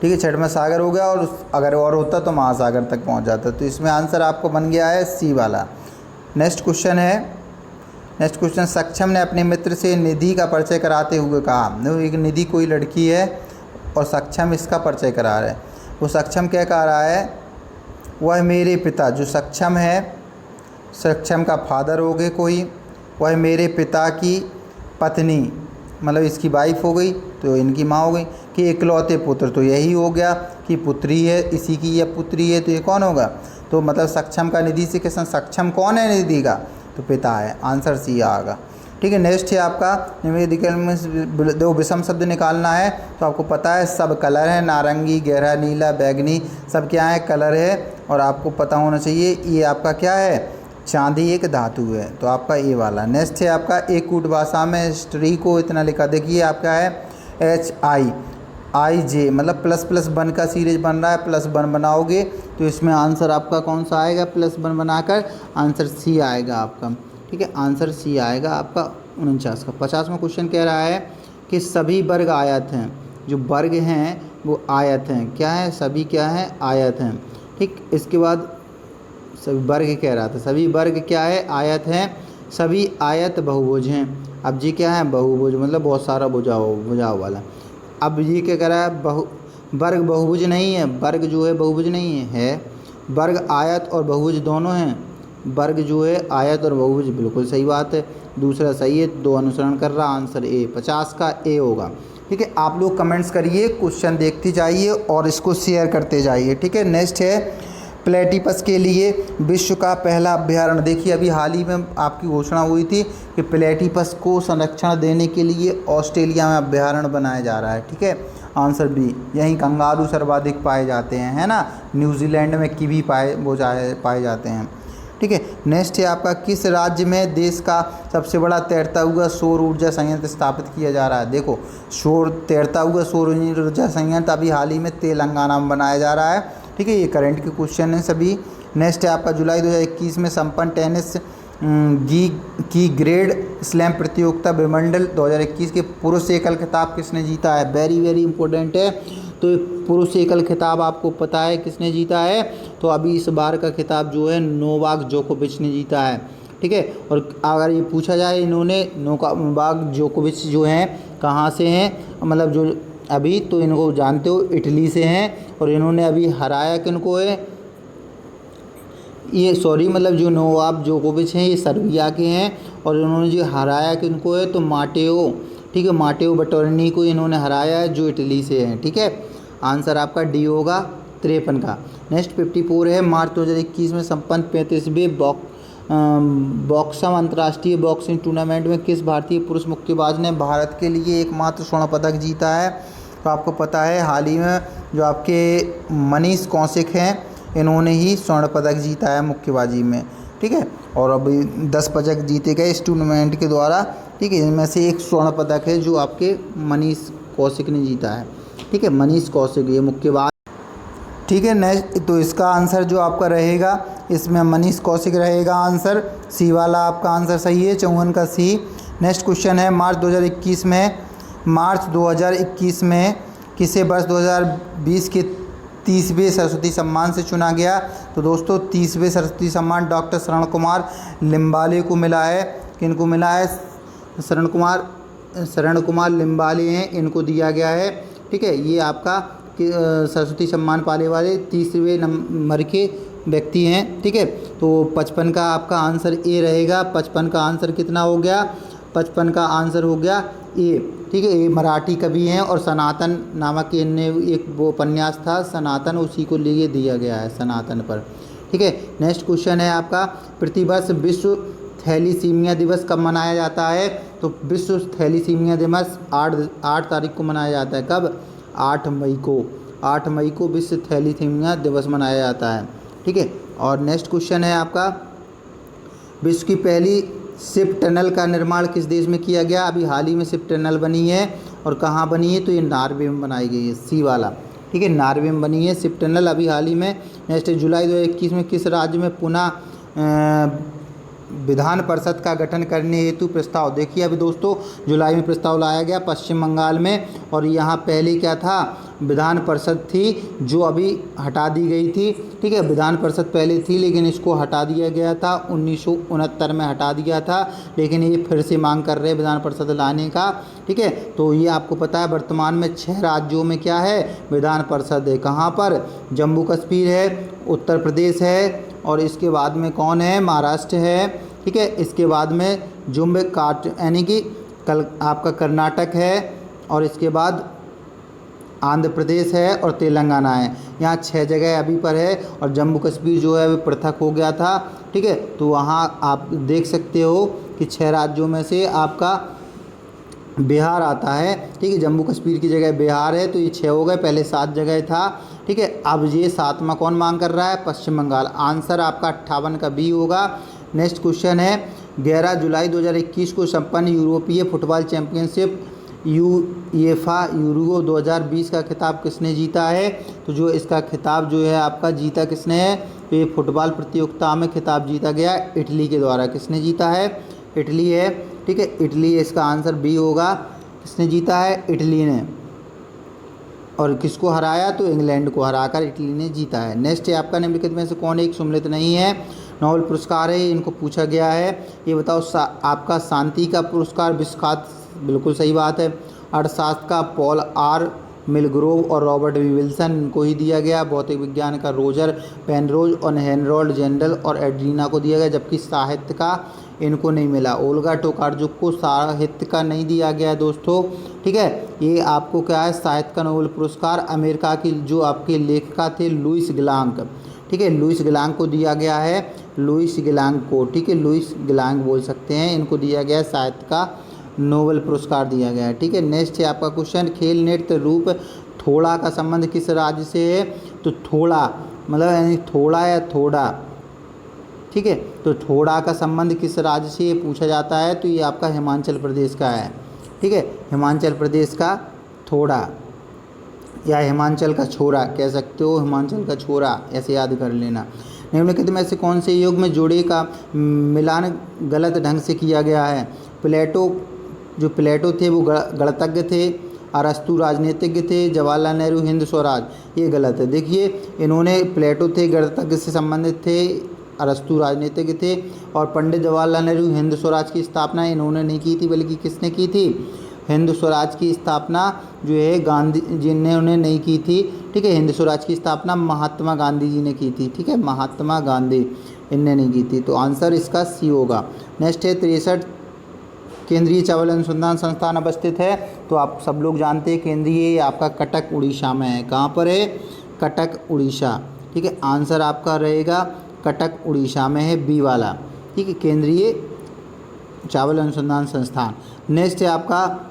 ठीक है, छठवां सागर हो गया, और अगर और होता तो महासागर तक पहुंच जाता। तो इसमें आंसर आपको बन गया है सी वाला। नेक्स्ट क्वेश्चन है, नेक्स्ट क्वेश्चन, सक्षम ने अपने मित्र से निधि का परिचय कराते हुए कहा, एक निधि कोई लड़की है और सक्षम इसका परिचय करा रहा है। वो सक्षम क्या कह रहा है, वह मेरे पिता, जो सक्षम है, सक्षम का फादर हो गए कोई, वह मेरे पिता की पत्नी, मतलब इसकी वाइफ हो गई, तो इनकी माँ हो गई, कि इकलौते पुत्र, तो यही हो गया कि पुत्री है, इसी की यह पुत्री है, तो ये कौन होगा, तो मतलब सक्षम का निधि से किसान, सक्षम कौन है निधि का, तो पिता है, आंसर सी आएगा, ठीक है। नेक्स्ट है आपका निम्नलिखित में दो विषम शब्द निकालना है, तो आपको पता है सब कलर है, नारंगी, गहरा नीला, बैगनी, सब क्या है, कलर है, और आपको पता होना चाहिए ये आपका क्या है, चांदी एक धातु है, तो आपका ये वाला। नेक्स्ट है आपका एक कूट भाषा में हिस्ट्री को इतना लिखा, देखिए आपका है HIIJ, मतलब ++1 का सीरीज बन रहा है, +1 बनाओगे तो इसमें आंसर आपका कौन सा आएगा, +1 बनाकर आंसर सी आएगा आपका, ठीक है, आंसर सी आएगा आपका 49 का। 50वां क्वेश्चन कह रहा है कि सभी वर्ग आयत हैं, जो वर्ग हैं वो आयत हैं, क्या है, सभी क्या है, आयत हैं, ठीक। इसके बाद सभी वर्ग कह रहा था, सभी वर्ग क्या है, आयत हैं, सभी आयत बहुभुज हैं। अब जी क्या है, बहुभुज, मतलब बहुत सारा भुजाओ वाला। अब ये क्या कह रहा है, वर्ग बहुभुज नहीं है, वर्ग जो है बहुभुज नहीं है, वर्ग आयत और बहुभुज दोनों हैं, वर्ग जो है आयत और बहुभुज, बिल्कुल सही बात है, दूसरा सही है, 2 अनुसरण कर रहा, आंसर ए 50 का ए होगा, ठीक है। आप लोग कमेंट्स करिए, क्वेश्चन देखते जाइए और इसको शेयर करते जाइए, ठीक है। नेक्स्ट है प्लेटिपस के लिए विश्व का पहला अभ्यारण्य। देखिए अभी हाल ही में आपकी घोषणा हुई थी कि प्लेटिपस को संरक्षण देने के लिए ऑस्ट्रेलिया में अभ्यारण्य बनाया जा रहा है, ठीक है, आंसर बी। यहीं कंगारू सर्वाधिक पाए जाते हैं, है ना, न्यूजीलैंड में कीवी पाए जाते हैं, ठीक है। नेक्स्ट है आपका किस राज्य में देश का सबसे बड़ा तैरता हुआ सौर ऊर्जा संयंत्र स्थापित किया जा रहा है। देखो तैरता हुआ सौर ऊर्जा संयंत्र अभी हाल ही में तेलंगाना में बनाया जा रहा है, ठीक है। ये करंट के क्वेश्चन हैं सभी। नेक्स्ट है आपका जुलाई 2021 में संपन्न टेनिस की ग्रेड स्लैम प्रतियोगिता विंबलडन 2021 के पुरुष एकल खिताब किसने जीता है। वेरी वेरी इंपॉर्टेंट है। तो ये पुरुष एकल खिताब आपको पता है किसने जीता है, तो अभी इस बार का खिताब जो है नोवाक जोकोविच ने जीता है, ठीक है। और अगर ये पूछा जाए इन्होंने नोवाक जोकोविच जो हैं कहाँ से हैं, मतलब जो अभी तो इनको जानते हो इटली से हैं, और इन्होंने अभी हराया किनको है, ये सॉरी मतलब जो नोवाक जोकोविच हैं ये सर्बिया के हैं, और इन्होंने जो हराया किनको है तो माटेओ, ठीक है, माटेओ बटोरनी को इन्होंने हराया है जो इटली से हैं, ठीक है। आंसर आपका डी होगा 53 का। नेक्स्ट 54 है मार्च 2021 में संपन्न 35वें बॉक्सम अंतर्राष्ट्रीय बॉक्सिंग टूर्नामेंट में किस भारतीय पुरुष मुक्केबाज ने भारत के लिए एकमात्र स्वर्ण पदक जीता है। तो आपको पता है हाल ही में जो आपके मनीष कौशिक हैं इन्होंने ही स्वर्ण पदक जीता है मुक्केबाजी में, ठीक है। और अभी 10 पदक जीते गए इस टूर्नामेंट के द्वारा, ठीक है। इनमें से एक स्वर्ण पदक है जो आपके मनीष कौशिक ने जीता है, ठीक है। मनीष कौशिक ये मुक्केबाज, ठीक है। नेक्स्ट तो इसका आंसर जो आपका रहेगा इसमें मनीष कौशिक रहेगा आंसर, सी वाला आपका आंसर सही है 54 का सी। नेक्स्ट क्वेश्चन है मार्च 2021 में किसे वर्ष 2020 के 30वें सरस्वती सम्मान से चुना गया। तो दोस्तों 30वें सरस्वती सम्मान डॉक्टर शरण कुमार लिम्बाले को मिला है। किनको मिला है, शरण कुमार लिम्बाले हैं, इनको दिया गया है, ठीक है। ये आपका सरस्वती सम्मान पाने वाले 30वें नंबर के व्यक्ति हैं, ठीक है। तो 55 का आपका आंसर ए रहेगा। 55 का आंसर कितना हो गया, 55 का आंसर हो गया ए, ठीक है। ये मराठी कवि हैं और सनातन नामक इनने एक वो उपन्यास था सनातन, उसी को लिए दिया गया है सनातन पर, ठीक है। नेक्स्ट क्वेश्चन है आपका प्रतिवर्ष विश्व थैलीसीमिया दिवस कब मनाया जाता है। तो विश्व थैलीसीमिया दिवस 8 तारीख को मनाया जाता है। कब, 8 मई को। 8 मई को विश्व थैलीसीमिया दिवस मनाया जाता है, ठीक है। और नेक्स्ट क्वेश्चन है आपका विश्व की पहली शिप टनल का निर्माण किस देश में किया गया। अभी हाल ही में शिप टनल बनी है, और कहाँ बनी है, तो ये नॉर्वे में बनाई गई है, सी वाला, ठीक है। नॉर्वे में बनी है शिप टनल अभी हाल ही में। नेक्स्ट जुलाई 2021 में किस राज्य में पुनः विधान परिषद का गठन करने हेतु प्रस्ताव। देखिए अभी दोस्तों जुलाई में प्रस्ताव लाया गया पश्चिम बंगाल में, और यहाँ पहले क्या था, विधान परिषद थी जो अभी हटा दी गई थी, ठीक है। विधान परिषद पहले थी लेकिन इसको हटा दिया गया था, 1969 में हटा दिया था, लेकिन ये फिर से मांग कर रहे हैं विधान परिषद लाने का, ठीक है। तो ये आपको पता है वर्तमान में 6 राज्यों में क्या है, विधान परिषद है। कहाँ पर, जम्मू कश्मीर है, उत्तर प्रदेश है, और इसके बाद में कौन है, महाराष्ट्र है, ठीक है। इसके बाद में यानी कि आपका कर्नाटक है, और इसके बाद आंध्र प्रदेश है और तेलंगाना है। यहाँ 6 जगह अभी पर है, और जम्मू कश्मीर जो है वो पृथक हो गया था, ठीक है। तो वहाँ आप देख सकते हो कि 6 राज्यों में से आपका बिहार आता है, ठीक है। जम्मू कश्मीर की जगह बिहार है, तो ये 6 हो गए, पहले 7 जगह था, ठीक है। अब ये 7वां कौन मांग कर रहा है, पश्चिम बंगाल। आंसर आपका 58 का बी होगा। नेक्स्ट क्वेश्चन है 11 जुलाई 2021 को संपन्न यूरोपीय फुटबॉल चैंपियनशिप यूएफा यूरो 2020 का खिताब किसने जीता है। तो जो इसका खिताब जो है आपका जीता किसने है, तो ये फुटबॉल प्रतियोगिता में खिताब जीता गया इटली के द्वारा। किसने जीता है, इटली है, ठीक है। इटली, इसका आंसर बी होगा। किसने जीता है, इटली ने। और किसको हराया, तो इंग्लैंड को हराकर इटली ने जीता है। नेक्स्ट है आपका निम्नलिखित में से कौन एक सम्मिलित नहीं है। नोबेल पुरस्कार है, इनको पूछा गया है। ये बताओ आपका शांति का पुरस्कार विश्वख्यात, बिल्कुल सही बात है। अर्थशास्त्र का पॉल आर मिलग्रोव और रॉबर्ट वी विल्सन, इनको ही दिया गया। भौतिक विज्ञान का रोजर पेनरोज और हेनरोल्ड जेंडल और एड्रीना को दिया गया, जबकि साहित्य का इनको नहीं मिला। ओल्गा टोकार्चुक को साहित्य का नहीं दिया गया दोस्तों, ठीक है। ये आपको क्या है, साहित्य का नोबेल पुरस्कार अमेरिका की जो आपके लेखिका थे लुइस गिलांक, ठीक है, लुइस गिलांक को दिया गया है, लुइस गिलांक को, ठीक है, लुइस गिलांक बोल सकते हैं, इनको दिया गया है साहित्य का नोबेल पुरस्कार दिया गया है, ठीक है। नेक्स्ट है आपका क्वेश्चन खेल नृत्य रूप थोड़ा का संबंध किस राज्य से है। तो थोड़ा मतलब यानी थोड़ा या थोड़ा, ठीक है। तो थोड़ा का संबंध किस राज्य से ये पूछा जाता है, तो ये आपका हिमाचल प्रदेश का है, ठीक है। हिमाचल प्रदेश का थोड़ा या हिमाचल का छोरा कह सकते हो, हिमाचल का छोरा ऐसे याद कर लेना। निम्नलिखित में से कौन से युग में जोड़े का मिलान गलत ढंग से किया गया है। प्लेटो थे वो गणितज्ञ थे, अरस्तु राजनीतिज्ञ थे, जवाहरलाल नेहरू हिंद स्वराज, ये गलत है। देखिए इन्होंने प्लेटो थे गणितज्ञ से संबंधित थे, अरस्तु राजनीतिज्ञ थे, और पंडित जवाहरलाल नेहरू हिंद स्वराज की स्थापना इन्होंने नहीं की थी, बल्कि किसने की थी, हिंद स्वराज की स्थापना जो है गांधी जी ने उन्हें नहीं की थी, ठीक है। हिंद स्वराज की स्थापना महात्मा गांधी जी ने की थी, ठीक है, महात्मा गांधी इनने नहीं की थी। तो आंसर इसका सी होगा। नेक्स्ट है 63 केंद्रीय चावल अनुसंधान संस्थान अवस्थित है। तो आप सब लोग जानते हैं केंद्रीय आपका कटक उड़ीसा में है। कहाँ पर है, कटक उड़ीसा, ठीक है। आंसर आपका रहेगा कटक उड़ीसा में है, बी वाला, ठीक है, केंद्रीय चावल अनुसंधान संस्थान। नेक्स्ट है आपका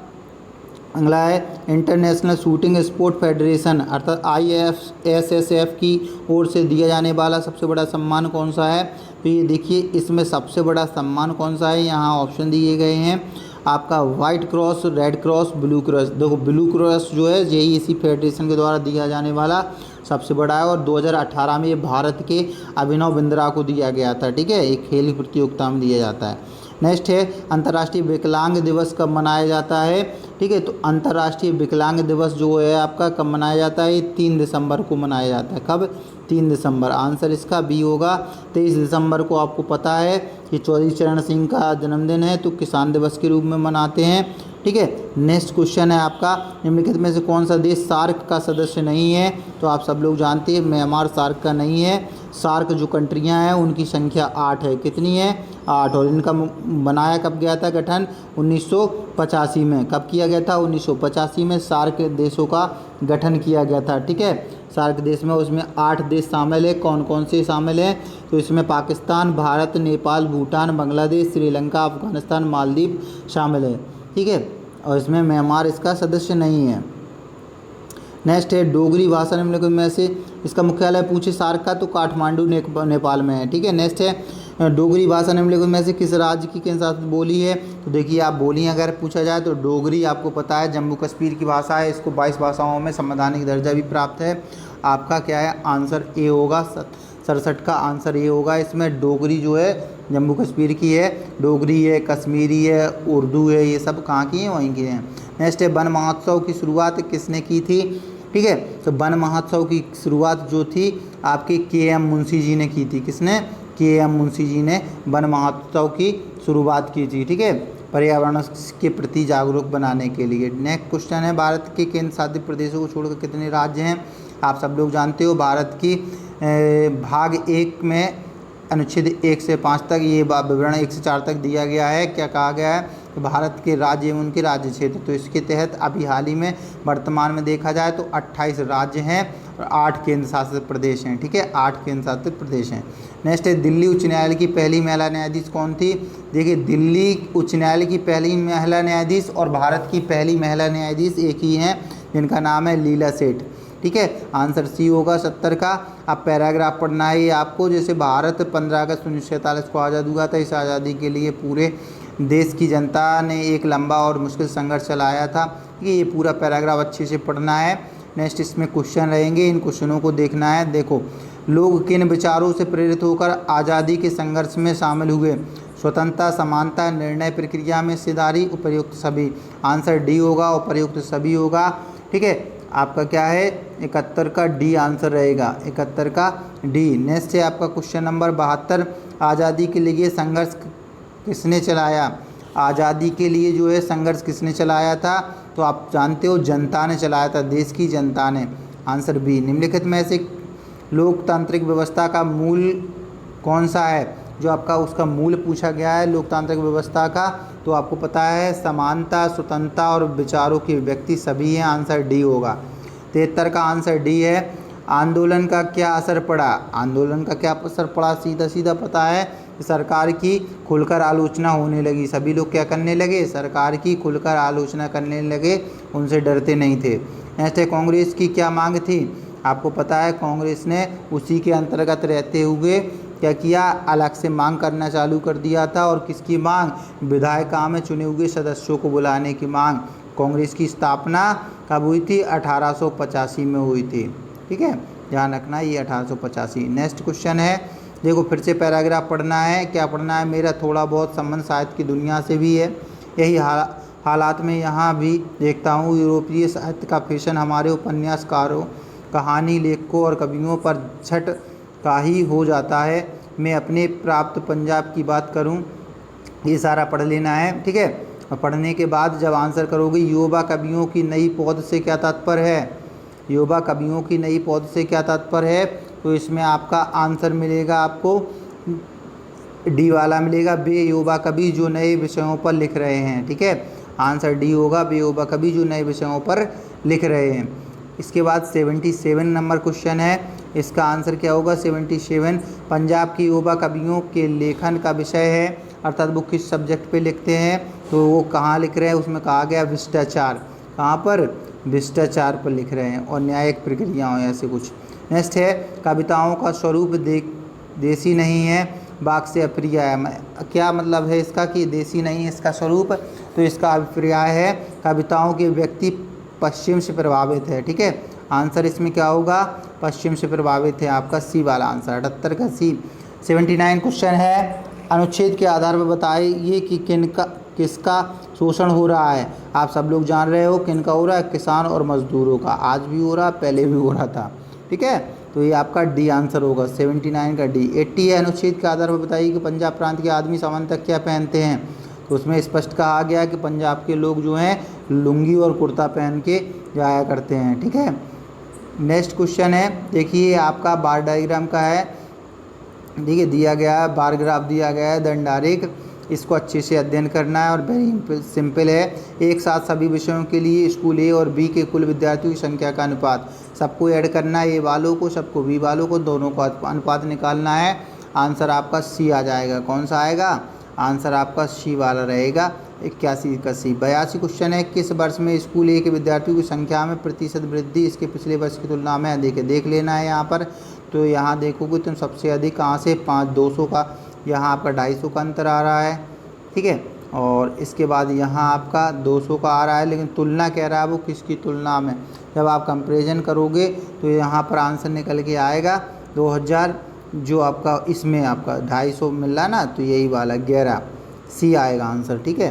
अगला है इंटरनेशनल शूटिंग स्पोर्ट फेडरेशन अर्थात ISSF की ओर से दिया जाने वाला सबसे बड़ा सम्मान कौन सा है। तो ये देखिए इसमें सबसे बड़ा सम्मान कौन सा है, यहाँ ऑप्शन दिए गए हैं आपका white cross, red cross, blue cross. देखो ब्लू क्रॉस जो है यही इसी फेडरेशन के द्वारा दिया जाने वाला सबसे बड़ा है, और 2018 में ये भारत के अभिनव बिंद्रा को दिया गया था, ठीक है, एक खेल प्रतियोगिता में दिया जाता है। नेक्स्ट है अंतर्राष्ट्रीय विकलांग दिवस कब मनाया जाता है, ठीक है। तो अंतर्राष्ट्रीय विकलांग दिवस जो है आपका कब मनाया जाता है, 3 दिसंबर को मनाया जाता है। कब, 3 दिसंबर। आंसर इसका बी होगा। 23 दिसंबर को आपको पता है कि चौधरी चरण सिंह का जन्मदिन है, तो किसान दिवस के रूप में मनाते हैं, ठीक है। नेक्स्ट क्वेश्चन है आपका निम्नलिखित में से कौन सा देश सार्क का सदस्य नहीं है। तो आप सब लोग जानते हैं म्यांमार सार्क का नहीं है। सार्क जो कंट्रियां हैं उनकी संख्या 8 है, कितनी है, 8। और इनका बनाया कब गया था गठन, 1985 में। कब किया गया था, 1985 में सार्क देशों का गठन किया गया था, ठीक है। सार्क देश में उसमें 8 देश शामिल है। कौन कौन से शामिल हैं, तो इसमें पाकिस्तान, भारत, नेपाल, भूटान, बांग्लादेश, श्रीलंका, अफगानिस्तान, मालदीव शामिल है, ठीक है। और इसमें म्यांमार इसका सदस्य नहीं है। नेक्स्ट है डोगरी भाषा निम्नलिखित में से इसका मुख्यालय पूछे सार्क का, तो काठमांडू नेपाल में है, ठीक है। नेक्स्ट है डोगरी भाषा निम्नलिखित में से किस राज्य की केंद्र शासित बोली है। तो देखिए आप बोली अगर पूछा जाए तो डोगरी आपको पता है जम्मू कश्मीर की भाषा है, इसको 22 भाषाओं में संवैधानिक दर्जा भी प्राप्त है। आपका क्या है आंसर ए होगा, 67 का आंसर ए होगा। इसमें डोगरी जो है जम्मू कश्मीर की है, डोगरी है, कश्मीरी है, उर्दू है, ये सब कहाँ की हैं, वहीं की हैं। नेक्स्ट है वन महोत्सव की शुरुआत किसने की थी, ठीक है। तो वन महोत्सव की शुरुआत जो थी आपके KM मुंशी जी ने की थी। किसने, KM मुंशी जी ने वन महोत्सव की शुरुआत की थी, ठीक है, पर्यावरण के प्रति जागरूक बनाने के लिए। नेक्स्ट क्वेश्चन है भारत के केंद्र शासित प्रदेशों को छोड़कर कितने राज्य हैं। आप सब लोग जानते हो भारत की भाग 1 में अनुच्छेद 1 से 5 तक ये विवरण 1 से 4 तक दिया गया है। क्या कहा गया है कि भारत के राज्य एवं उनके राज्य क्षेत्र, तो इसके तहत अभी हाल ही में वर्तमान में देखा जाए तो 28 राज्य हैं और 8 केंद्र शासित प्रदेश हैं, ठीक है, 8 केंद्र शासित प्रदेश हैं। नेक्स्ट है दिल्ली उच्च न्यायालय की पहली महिला न्यायाधीश कौन थी। देखिए दिल्ली उच्च न्यायालय की पहली महिला न्यायाधीश और भारत की पहली महिला न्यायाधीश एक ही हैं, जिनका नाम है लीला सेठ, ठीक है। आंसर सी होगा 70 का। अब पैराग्राफ पढ़ना है ये आपको। जैसे भारत 15 अगस्त 1947 को आज़ाद हुआ था, इस आज़ादी के लिए पूरे देश की जनता ने एक लंबा और मुश्किल संघर्ष चलाया था, ये पूरा पैराग्राफ अच्छे से पढ़ना है। नेक्स्ट इसमें क्वेश्चन रहेंगे, इन क्वेश्चनों को देखना है। देखो लोग किन विचारों से प्रेरित होकर आज़ादी के संघर्ष में शामिल हुए। स्वतंत्रता, समानता, निर्णय प्रक्रिया में हिस्सेदारी, उपर्युक्त सभी। आंसर डी होगा, उपर्युक्त सभी होगा, ठीक है। आपका क्या है 71 का डी आंसर रहेगा, 71 का डी। नेक्स्ट है आपका क्वेश्चन नंबर 72, आज़ादी के लिए संघर्ष किसने चलाया। आज़ादी के लिए जो है संघर्ष किसने चलाया था, तो आप जानते हो जनता ने चलाया था, देश की जनता ने। Answer B. निम्नलिखित में से लोकतांत्रिक व्यवस्था का मूल कौन सा है, जो आपका उसका मूल पूछा गया है लोकतांत्रिक व्यवस्था का, तो आपको पता है समानता, स्वतंत्रता और विचारों की व्यक्ति सभी हैं। आंसर डी होगा। 73 का आंसर डी है। आंदोलन का क्या असर पड़ा, आंदोलन का क्या असर पड़ा, सीधा सीधा पता है कि सरकार की खुलकर आलोचना होने लगी। सभी लोग क्या करने लगे, सरकार की खुलकर आलोचना करने लगे, उनसे डरते नहीं थे। नेक्स्ट है कांग्रेस की क्या मांग थी। आपको पता है कांग्रेस ने उसी के अंतर्गत रहते हुए क्या किया, अलग से मांग करना चालू कर दिया था। और किसकी मांग, विधायिका में चुने हुए सदस्यों को बुलाने की मांग। कांग्रेस की स्थापना कब हुई थी, 1885 में हुई थी। ठीक है, ध्यान रखना ये 1885। नेक्स्ट क्वेश्चन है, देखो फिर से पैराग्राफ पढ़ना है। क्या पढ़ना है, मेरा थोड़ा बहुत संबंध साहित्य की दुनिया से भी है। यही हालात में यहाँ भी देखता हूँ यूरोपीय साहित्य का फैशन हमारे उपन्यासकारों, कहानी लेखकों और कवियों पर छट का ही हो जाता है। मैं अपने प्राप्त पंजाब की बात करूँ, ये सारा पढ़ लेना है। ठीक है, और पढ़ने के बाद जब आंसर करोगे, युवा कवियों की नई पौध से क्या तात्पर्य है, युवा कवियों की नई पौध से क्या तात्पर्य है, तो इसमें आपका आंसर मिलेगा, आपको डी वाला मिलेगा, बे युवा कवि जो नए विषयों पर लिख रहे हैं। ठीक है, आंसर डी होगा, बे युवा कवि जो नए विषयों पर लिख रहे हैं। इसके बाद 77 नंबर क्वेश्चन है, इसका आंसर क्या होगा, 77 पंजाब की युवा कवियों के लेखन का विषय है, अर्थात वो किस सब्जेक्ट पे लिखते हैं, तो वो कहाँ लिख रहे हैं, उसमें कहा गया भ्रष्टाचार। कहाँ पर, भ्रष्टाचार पर लिख रहे हैं और न्यायिक प्रक्रियाओं ऐसे कुछ। नेक्स्ट है, कविताओं का स्वरूप देसी नहीं है, बाग से अप्रिय है। क्या मतलब है इसका कि देसी नहीं है इसका स्वरूप, तो इसका अभिप्राय है कविताओं के व्यक्ति पश्चिम से प्रभावित है। ठीक है, आंसर इसमें क्या होगा, पश्चिम से प्रभावित है, आपका सी वाला आंसर, 78 का सी। 79 क्वेश्चन है, अनुच्छेद के आधार पर बताइए कि किसका शोषण हो रहा है। आप सब लोग जान रहे हो किनका हो रहा है, किसान और मजदूरों का। आज भी हो रहा, पहले भी हो रहा था। ठीक है, तो ये आपका डी आंसर होगा, 79 का डी। 80 है, अनुच्छेद के आधार पर बताइए कि पंजाब प्रांत के आदमी सामान्यतः क्या पहनते हैं। तो उसमें स्पष्ट कहा गया कि पंजाब के लोग जो हैं लुंगी और कुर्ता पहन के जाया करते हैं। ठीक है, नेक्स्ट क्वेश्चन है, देखिए आपका बार डायग्राम का है। देखिए दिया गया है, बार ग्राफ दिया गया है दंडारेख, इसको अच्छे से अध्ययन करना है और वेरी सिंपल है। एक साथ सभी विषयों के लिए स्कूल ए और बी के कुल विद्यार्थियों की संख्या का अनुपात, सबको ऐड करना है, ए वालों को, सबको बी वालों को, दोनों का अनुपात निकालना है। आंसर आपका सी आ जाएगा। कौन सा आएगा, आंसर आपका सी वाला रहेगा, 81 का सी। 82 क्वेश्चन है, किस वर्ष में स्कूल ए के विद्यार्थियों की संख्या में प्रतिशत वृद्धि इसके पिछले वर्ष की तुलना में अधिक है। देख लेना है यहाँ पर, तो यहाँ देखोगे तुम सबसे अधिक कहाँ से, 200 का, यहाँ आपका 250 का अंतर आ रहा है। ठीक है, और इसके बाद यहाँ आपका 200 का आ रहा है, लेकिन तुलना कह रहा है वो किसकी तुलना में। जब आप कंपैरिजन करोगे तो यहाँ पर आंसर निकल के आएगा 2000, जो आपका इसमें आपका 250 मिल रहा ना, तो यही वाला 11 सी आएगा आंसर। ठीक है,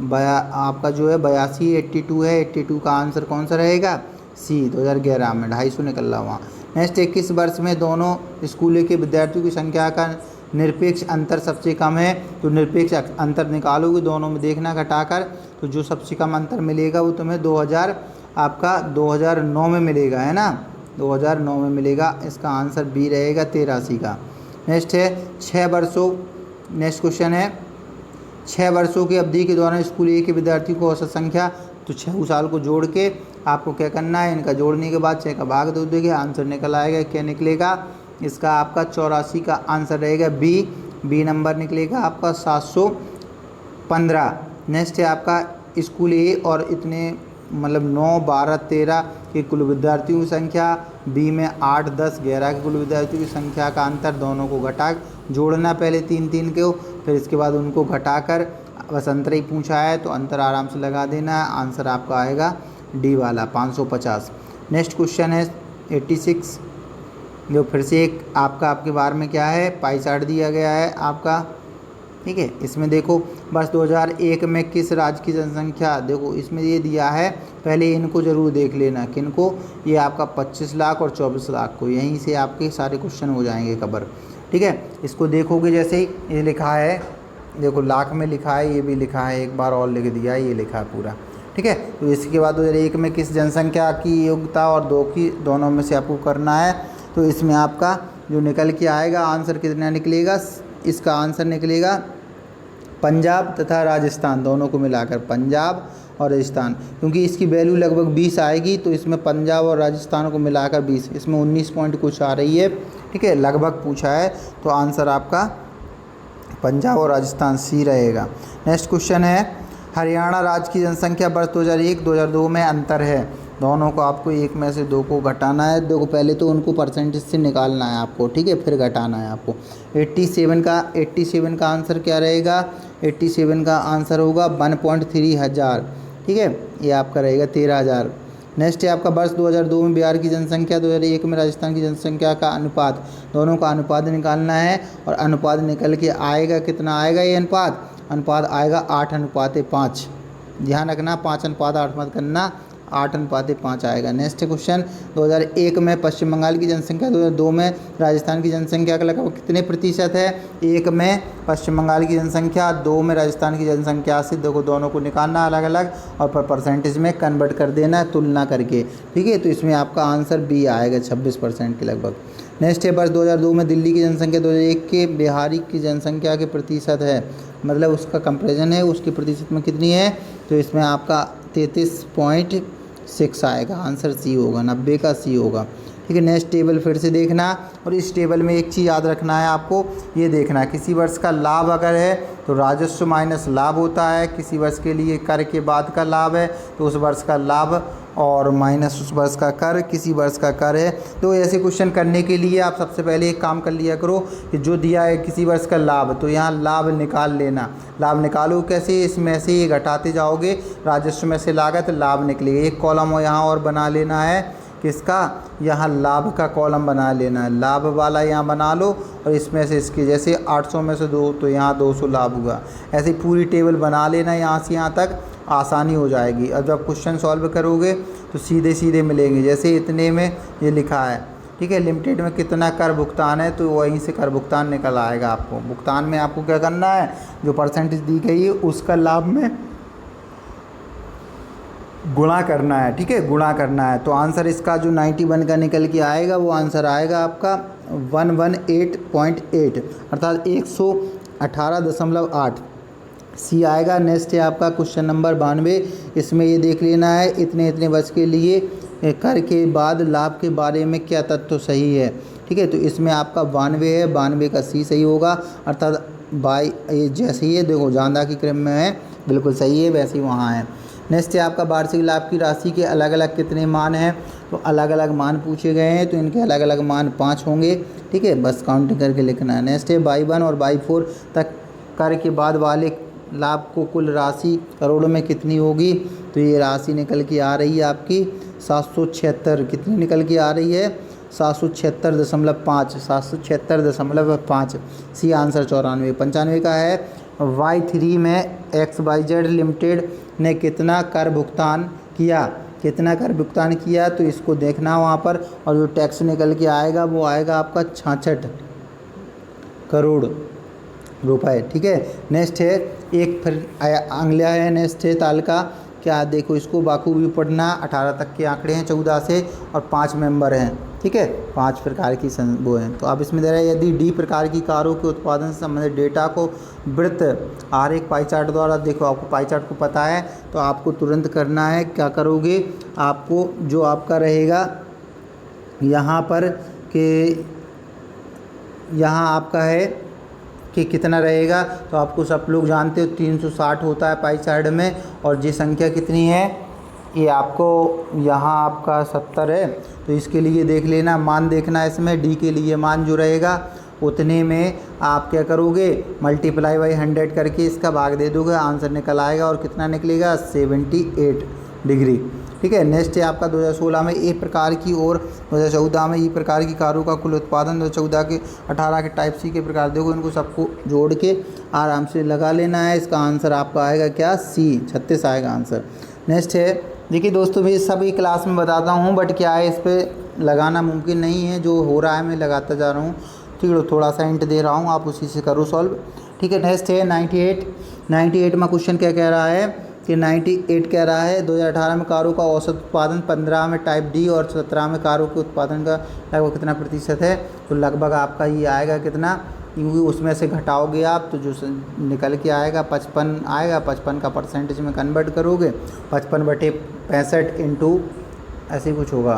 आपका जो है 82 82 है, 82 का आंसर कौन सा रहेगा, सी, 2011 में 250 निकल रहा वहाँ। नेक्स्ट, 21 वर्ष में दोनों स्कूलों के विद्यार्थियों की संख्या का निरपेक्ष अंतर सबसे कम है। तो निरपेक्ष अंतर निकालोगे दोनों में देखना घटाकर, तो जो सबसे कम अंतर मिलेगा वो तुम्हें 2009 में मिलेगा, है ना, 2009 में मिलेगा। इसका आंसर बी रहेगा, 83 का। नेक्स्ट है 6 वर्षों, नेक्स्ट क्वेश्चन है, 6 वर्षों की अवधि के दौरान स्कूल ए के विद्यार्थियों को औसत संख्या, तो 6 साल को जोड़ के आपको क्या करना है, इनका जोड़ने के बाद 6 का भाग दे दोगे, आंसर निकल आएगा। क्या निकलेगा, इसका आपका 84 का आंसर रहेगा, बी नंबर निकलेगा आपका 715। नेक्स्ट है आपका स्कूल ए और इतने मतलब 9, 12, 13 के कुल विद्यार्थियों की संख्या, बी में 8, 10, 11 के कुल विद्यार्थियों की संख्या का अंतर, दोनों को घटा जोड़ना पहले 3 को, फिर इसके बाद उनको घटाकर बस अंतर ही पूछा है तो अंतर आराम से लगा देना है। आंसर आपका आएगा डी वाला, 550। नेक्स्ट क्वेश्चन है 86, जो फिर से एक आपके बारे में क्या है, पाई चार्ट दिया गया है आपका। ठीक है, इसमें देखो वर्ष 2001 में किस राज्य की जनसंख्या, देखो इसमें ये दिया है, पहले इनको ज़रूर देख लेना, किनको, ये आपका 25 लाख और 24 लाख को, यहीं से आपके सारे क्वेश्चन हो जाएंगे कवर। ठीक है, इसको देखोगे जैसे ही ये लिखा है, देखो लाख में लिखा है, ये भी लिखा है, एक बार और लिख दिया है, ये लिखा है पूरा। ठीक है, तो इसके बाद 2001 में किस जनसंख्या की योग्यता और दोनों में से आपको करना है, तो इसमें आपका जो निकल के आएगा आंसर कितना निकलेगा, इसका आंसर निकलेगा पंजाब तथा राजस्थान दोनों को मिलाकर, पंजाब और राजस्थान, क्योंकि इसकी वैल्यू लगभग 20 आएगी, तो इसमें पंजाब और राजस्थान को मिलाकर 20, इसमें 19 पॉइंट कुछ आ रही है। ठीक है, लगभग पूछा है, तो आंसर आपका पंजाब और राजस्थान सी रहेगा। नेक्स्ट क्वेश्चन है, हरियाणा राज्य की जनसंख्या वर्ष 2001-2002 में अंतर है। दोनों को आपको एक में से दो को घटाना है। देखो पहले तो उनको परसेंटेज से निकालना है आपको, ठीक है, फिर घटाना है आपको। 87 का आंसर क्या रहेगा? 87 का आंसर होगा 1.3 हज़ार, ठीक है, ये आपका रहेगा 13,000। नेक्स्ट है आपका वर्ष 2002 में बिहार की जनसंख्या, 2001 में राजस्थान की जनसंख्या का अनुपात, दोनों का अनुपात निकालना है। और अनुपात निकल के आएगा कितना आएगा? ये अनुपात आएगा 8:5। ध्यान रखना 5:8 मत करना, 8:5 आएगा। नेक्स्ट क्वेश्चन, 2001 में पश्चिम बंगाल की जनसंख्या 2002 में राजस्थान की जनसंख्या का लगभग कितने प्रतिशत है? 1 में पश्चिम बंगाल की जनसंख्या, 2 में राजस्थान की जनसंख्या से देखो दोनों को निकालना अलग अलग और परसेंटेज में कन्वर्ट कर देना है तुलना करके, ठीक है। तो इसमें आपका आंसर बी आएगा 26% के लगभग। नेक्स्ट है वर्ष 2002 में दिल्ली की जनसंख्या 2001 के बिहारी की जनसंख्या के प्रतिशत है, मतलब उसका कंपेरिजन है, उसकी प्रतिशत में कितनी है? तो इसमें आपका 33.6 आएगा, आंसर सी होगा, 90 का सी होगा, ठीक है। नेक्स्ट टेबल फिर से देखना और इस टेबल में एक चीज़ याद रखना है आपको, ये देखना किसी वर्ष का लाभ अगर है तो राजस्व माइनस लाभ होता है, किसी वर्ष के लिए कर के बाद का लाभ है तो उस वर्ष का लाभ और माइनस उस वर्ष का कर, किसी वर्ष का कर है। तो ऐसे क्वेश्चन करने के लिए आप सबसे पहले एक काम कर लिया करो कि जो दिया है किसी वर्ष का लाभ, तो यहाँ लाभ निकाल लेना। लाभ निकालो कैसे? इसमें से ये घटाते जाओगे, राजस्व में से लागत, लाभ निकलेगा। एक कॉलम यहाँ और बना लेना है, किसका? यहाँ लाभ का कॉलम बना लेना है, लाभ वाला यहाँ बना लो और इसमें से इसके जैसे 800 में से 2 तो यहाँ 200 लाभ हुआ। ऐसे पूरी टेबल बना लेना यहाँ से यहाँ तक, आसानी हो जाएगी। अब जब क्वेश्चन सॉल्व करोगे तो सीधे सीधे मिलेंगे। जैसे इतने में ये लिखा है, ठीक है, लिमिटेड में कितना कर भुगतान है तो वहीं से कर भुगतान निकल आएगा आपको। भुगतान में आपको क्या करना है? जो परसेंटेज दी गई है उसका लाभ में गुणा करना है, ठीक है, गुणा करना है। तो आंसर इसका जो 91 का निकल के आएगा वो आंसर आएगा आपका 118.8 अर्थात 118.8 सी आएगा। नेक्स्ट है आपका क्वेश्चन नंबर 92। इसमें ये देख लेना है इतने इतने वर्ष के लिए कर के बाद लाभ के बारे में क्या तत्व सही है, ठीक है। तो इसमें आपका 92 है, 92 का सी सही होगा अर्थात बाई ये जैसे ही है, देखो जानदा की क्रम में है, बिल्कुल सही है, वैसे ही वहाँ है। नेक्स्ट है आपका वार्षिक लाभ की राशि के अलग अलग कितने मान हैं? तो अलग अलग मान पूछे गए हैं तो इनके अलग अलग मान 5 होंगे, ठीक है, बस काउंटिंग करके लिखना है। नेक्स्ट है बाई 1 और बाई 4 तक कर के बाद वाले लाभ को कुल राशि करोड़ों में कितनी होगी? तो ये राशि निकल के आ रही है आपकी 776। कितनी निकल के आ रही है? 776.5 776.5 सी आंसर 94। 95 का है Y3 में XYZ लिमिटेड ने कितना कर भुगतान किया? कितना कर भुगतान किया? तो इसको देखना वहाँ पर और जो टैक्स निकल के आएगा वो आएगा आपका 66 करोड़ रुपए, ठीक है। नेक्स्ट है एक फिर आंगलिया है, नेक्स्ट है तालिका। क्या देखो इसको बाखूबी पढ़ना, 18 तक के आंकड़े हैं 14 से और 5 मेंबर हैं, ठीक है, 5 प्रकार की वो हैं। तो अब इसमें दे रहा है यदि डी प्रकार की कारों के उत्पादन से संबंधित डेटा को वृत्त आरेख पाई चार्ट द्वारा, देखो आपको पाई चार्ट को पता है तो आपको तुरंत करना है, क्या करोगे? आपको जो आपका रहेगा यहाँ पर कि यहाँ आपका है कि कितना रहेगा, तो आपको सब लोग जानते हो 360 होता है पाई चार्ट में और ये संख्या कितनी है? ये आपको यहाँ आपका 70 है। तो इसके लिए देख लेना, मान देखना इसमें डी के लिए मान जो रहेगा उतने में आप क्या करोगे? मल्टीप्लाई बाई 100 करके इसका भाग दे दोगे, आंसर निकल आएगा और कितना निकलेगा? 78 डिग्री, ठीक है। नेक्स्ट है आपका 2016 में ए प्रकार की और 2014 में ई प्रकार की कारों का कुल उत्पादन, 2014 के 18 के टाइप सी के प्रकार, देखो इनको सबको जोड़ के आराम से लगा लेना है। इसका आंसर आपका आएगा क्या? सी 36 आएगा आंसर। नेक्स्ट है, देखिए दोस्तों मैं सब एक क्लास में बताता हूँ बट क्या है इस पर लगाना मुमकिन नहीं है, जो हो रहा है मैं लगाता जा रहा हूँ, ठीक है, थोड़ा सा हिंट दे रहा हूँ, आप उसी से करो सॉल्व, ठीक है। नेक्स्ट है 98 में क्वेश्चन क्या कह रहा है कि 98 कह रहा है 2018 में कारों का औसत उत्पादन, 15 में टाइप डी और 17 में कारों के उत्पादन का लगभग कितना प्रतिशत है? तो लगभग आपका ये आएगा कितना, क्योंकि उसमें से घटाओगे आप तो जो निकल के आएगा 55 आएगा। 55 का परसेंटेज में कन्वर्ट करोगे 55/65 इंटू ऐसे कुछ होगा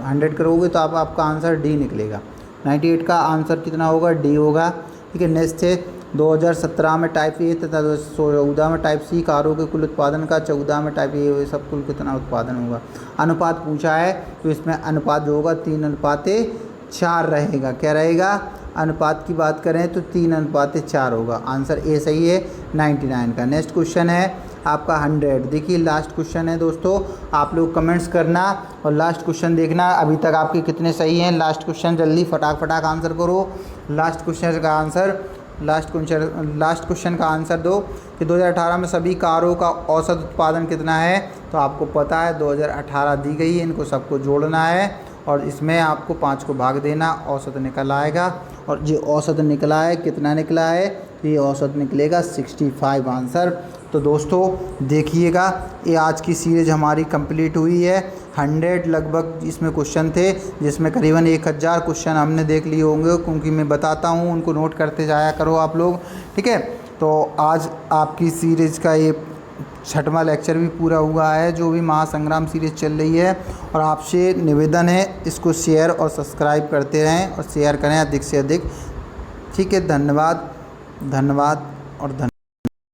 100 करोगे तो आपका आंसर डी निकलेगा। 98 का आंसर कितना होगा? डी होगा, ठीक है। नेक्स्ट है 2017 में टाइप ए तथा 2014 में टाइप सी कारों के कुल उत्पादन का 14 में टाइप ए सब कुल कितना उत्पादन होगा। अनुपात पूछा है तो इसमें अनुपात जो होगा 3:4 रहेगा। क्या रहेगा? अनुपात की बात करें तो 3:4 होगा। आंसर ए सही है 99 का। नेक्स्ट क्वेश्चन है आपका 100। देखिए लास्ट क्वेश्चन है दोस्तों, आप लोग कमेंट्स करना और लास्ट क्वेश्चन देखना अभी तक आपके कितने सही हैं। लास्ट क्वेश्चन जल्दी फटाक आंसर करो। लास्ट क्वेश्चन का आंसर दो कि 2018 में सभी कारों का औसत उत्पादन कितना है। तो आपको पता है 2018 दी गई है, इनको सबको जोड़ना है और इसमें आपको 5 को भाग देना, औसत निकल आएगा। और जो औसत निकला है कितना निकला है, तो ये औसत निकलेगा 65 आंसर। तो दोस्तों देखिएगा ये आज की सीरीज़ हमारी कंप्लीट हुई है। 100 लगभग इसमें क्वेश्चन थे, जिसमें करीबन 1000 क्वेश्चन हमने देख लिए होंगे, क्योंकि मैं बताता हूँ उनको नोट करते जाया करो आप लोग, ठीक है। तो आज आपकी सीरीज़ का ये 6वां लेक्चर भी पूरा हुआ है, जो भी महासंग्राम सीरीज़ चल रही है। और आपसे निवेदन है इसको शेयर और सब्सक्राइब करते रहें और शेयर करें अधिक से अधिक, ठीक है। धन्यवाद और धन्यवाद।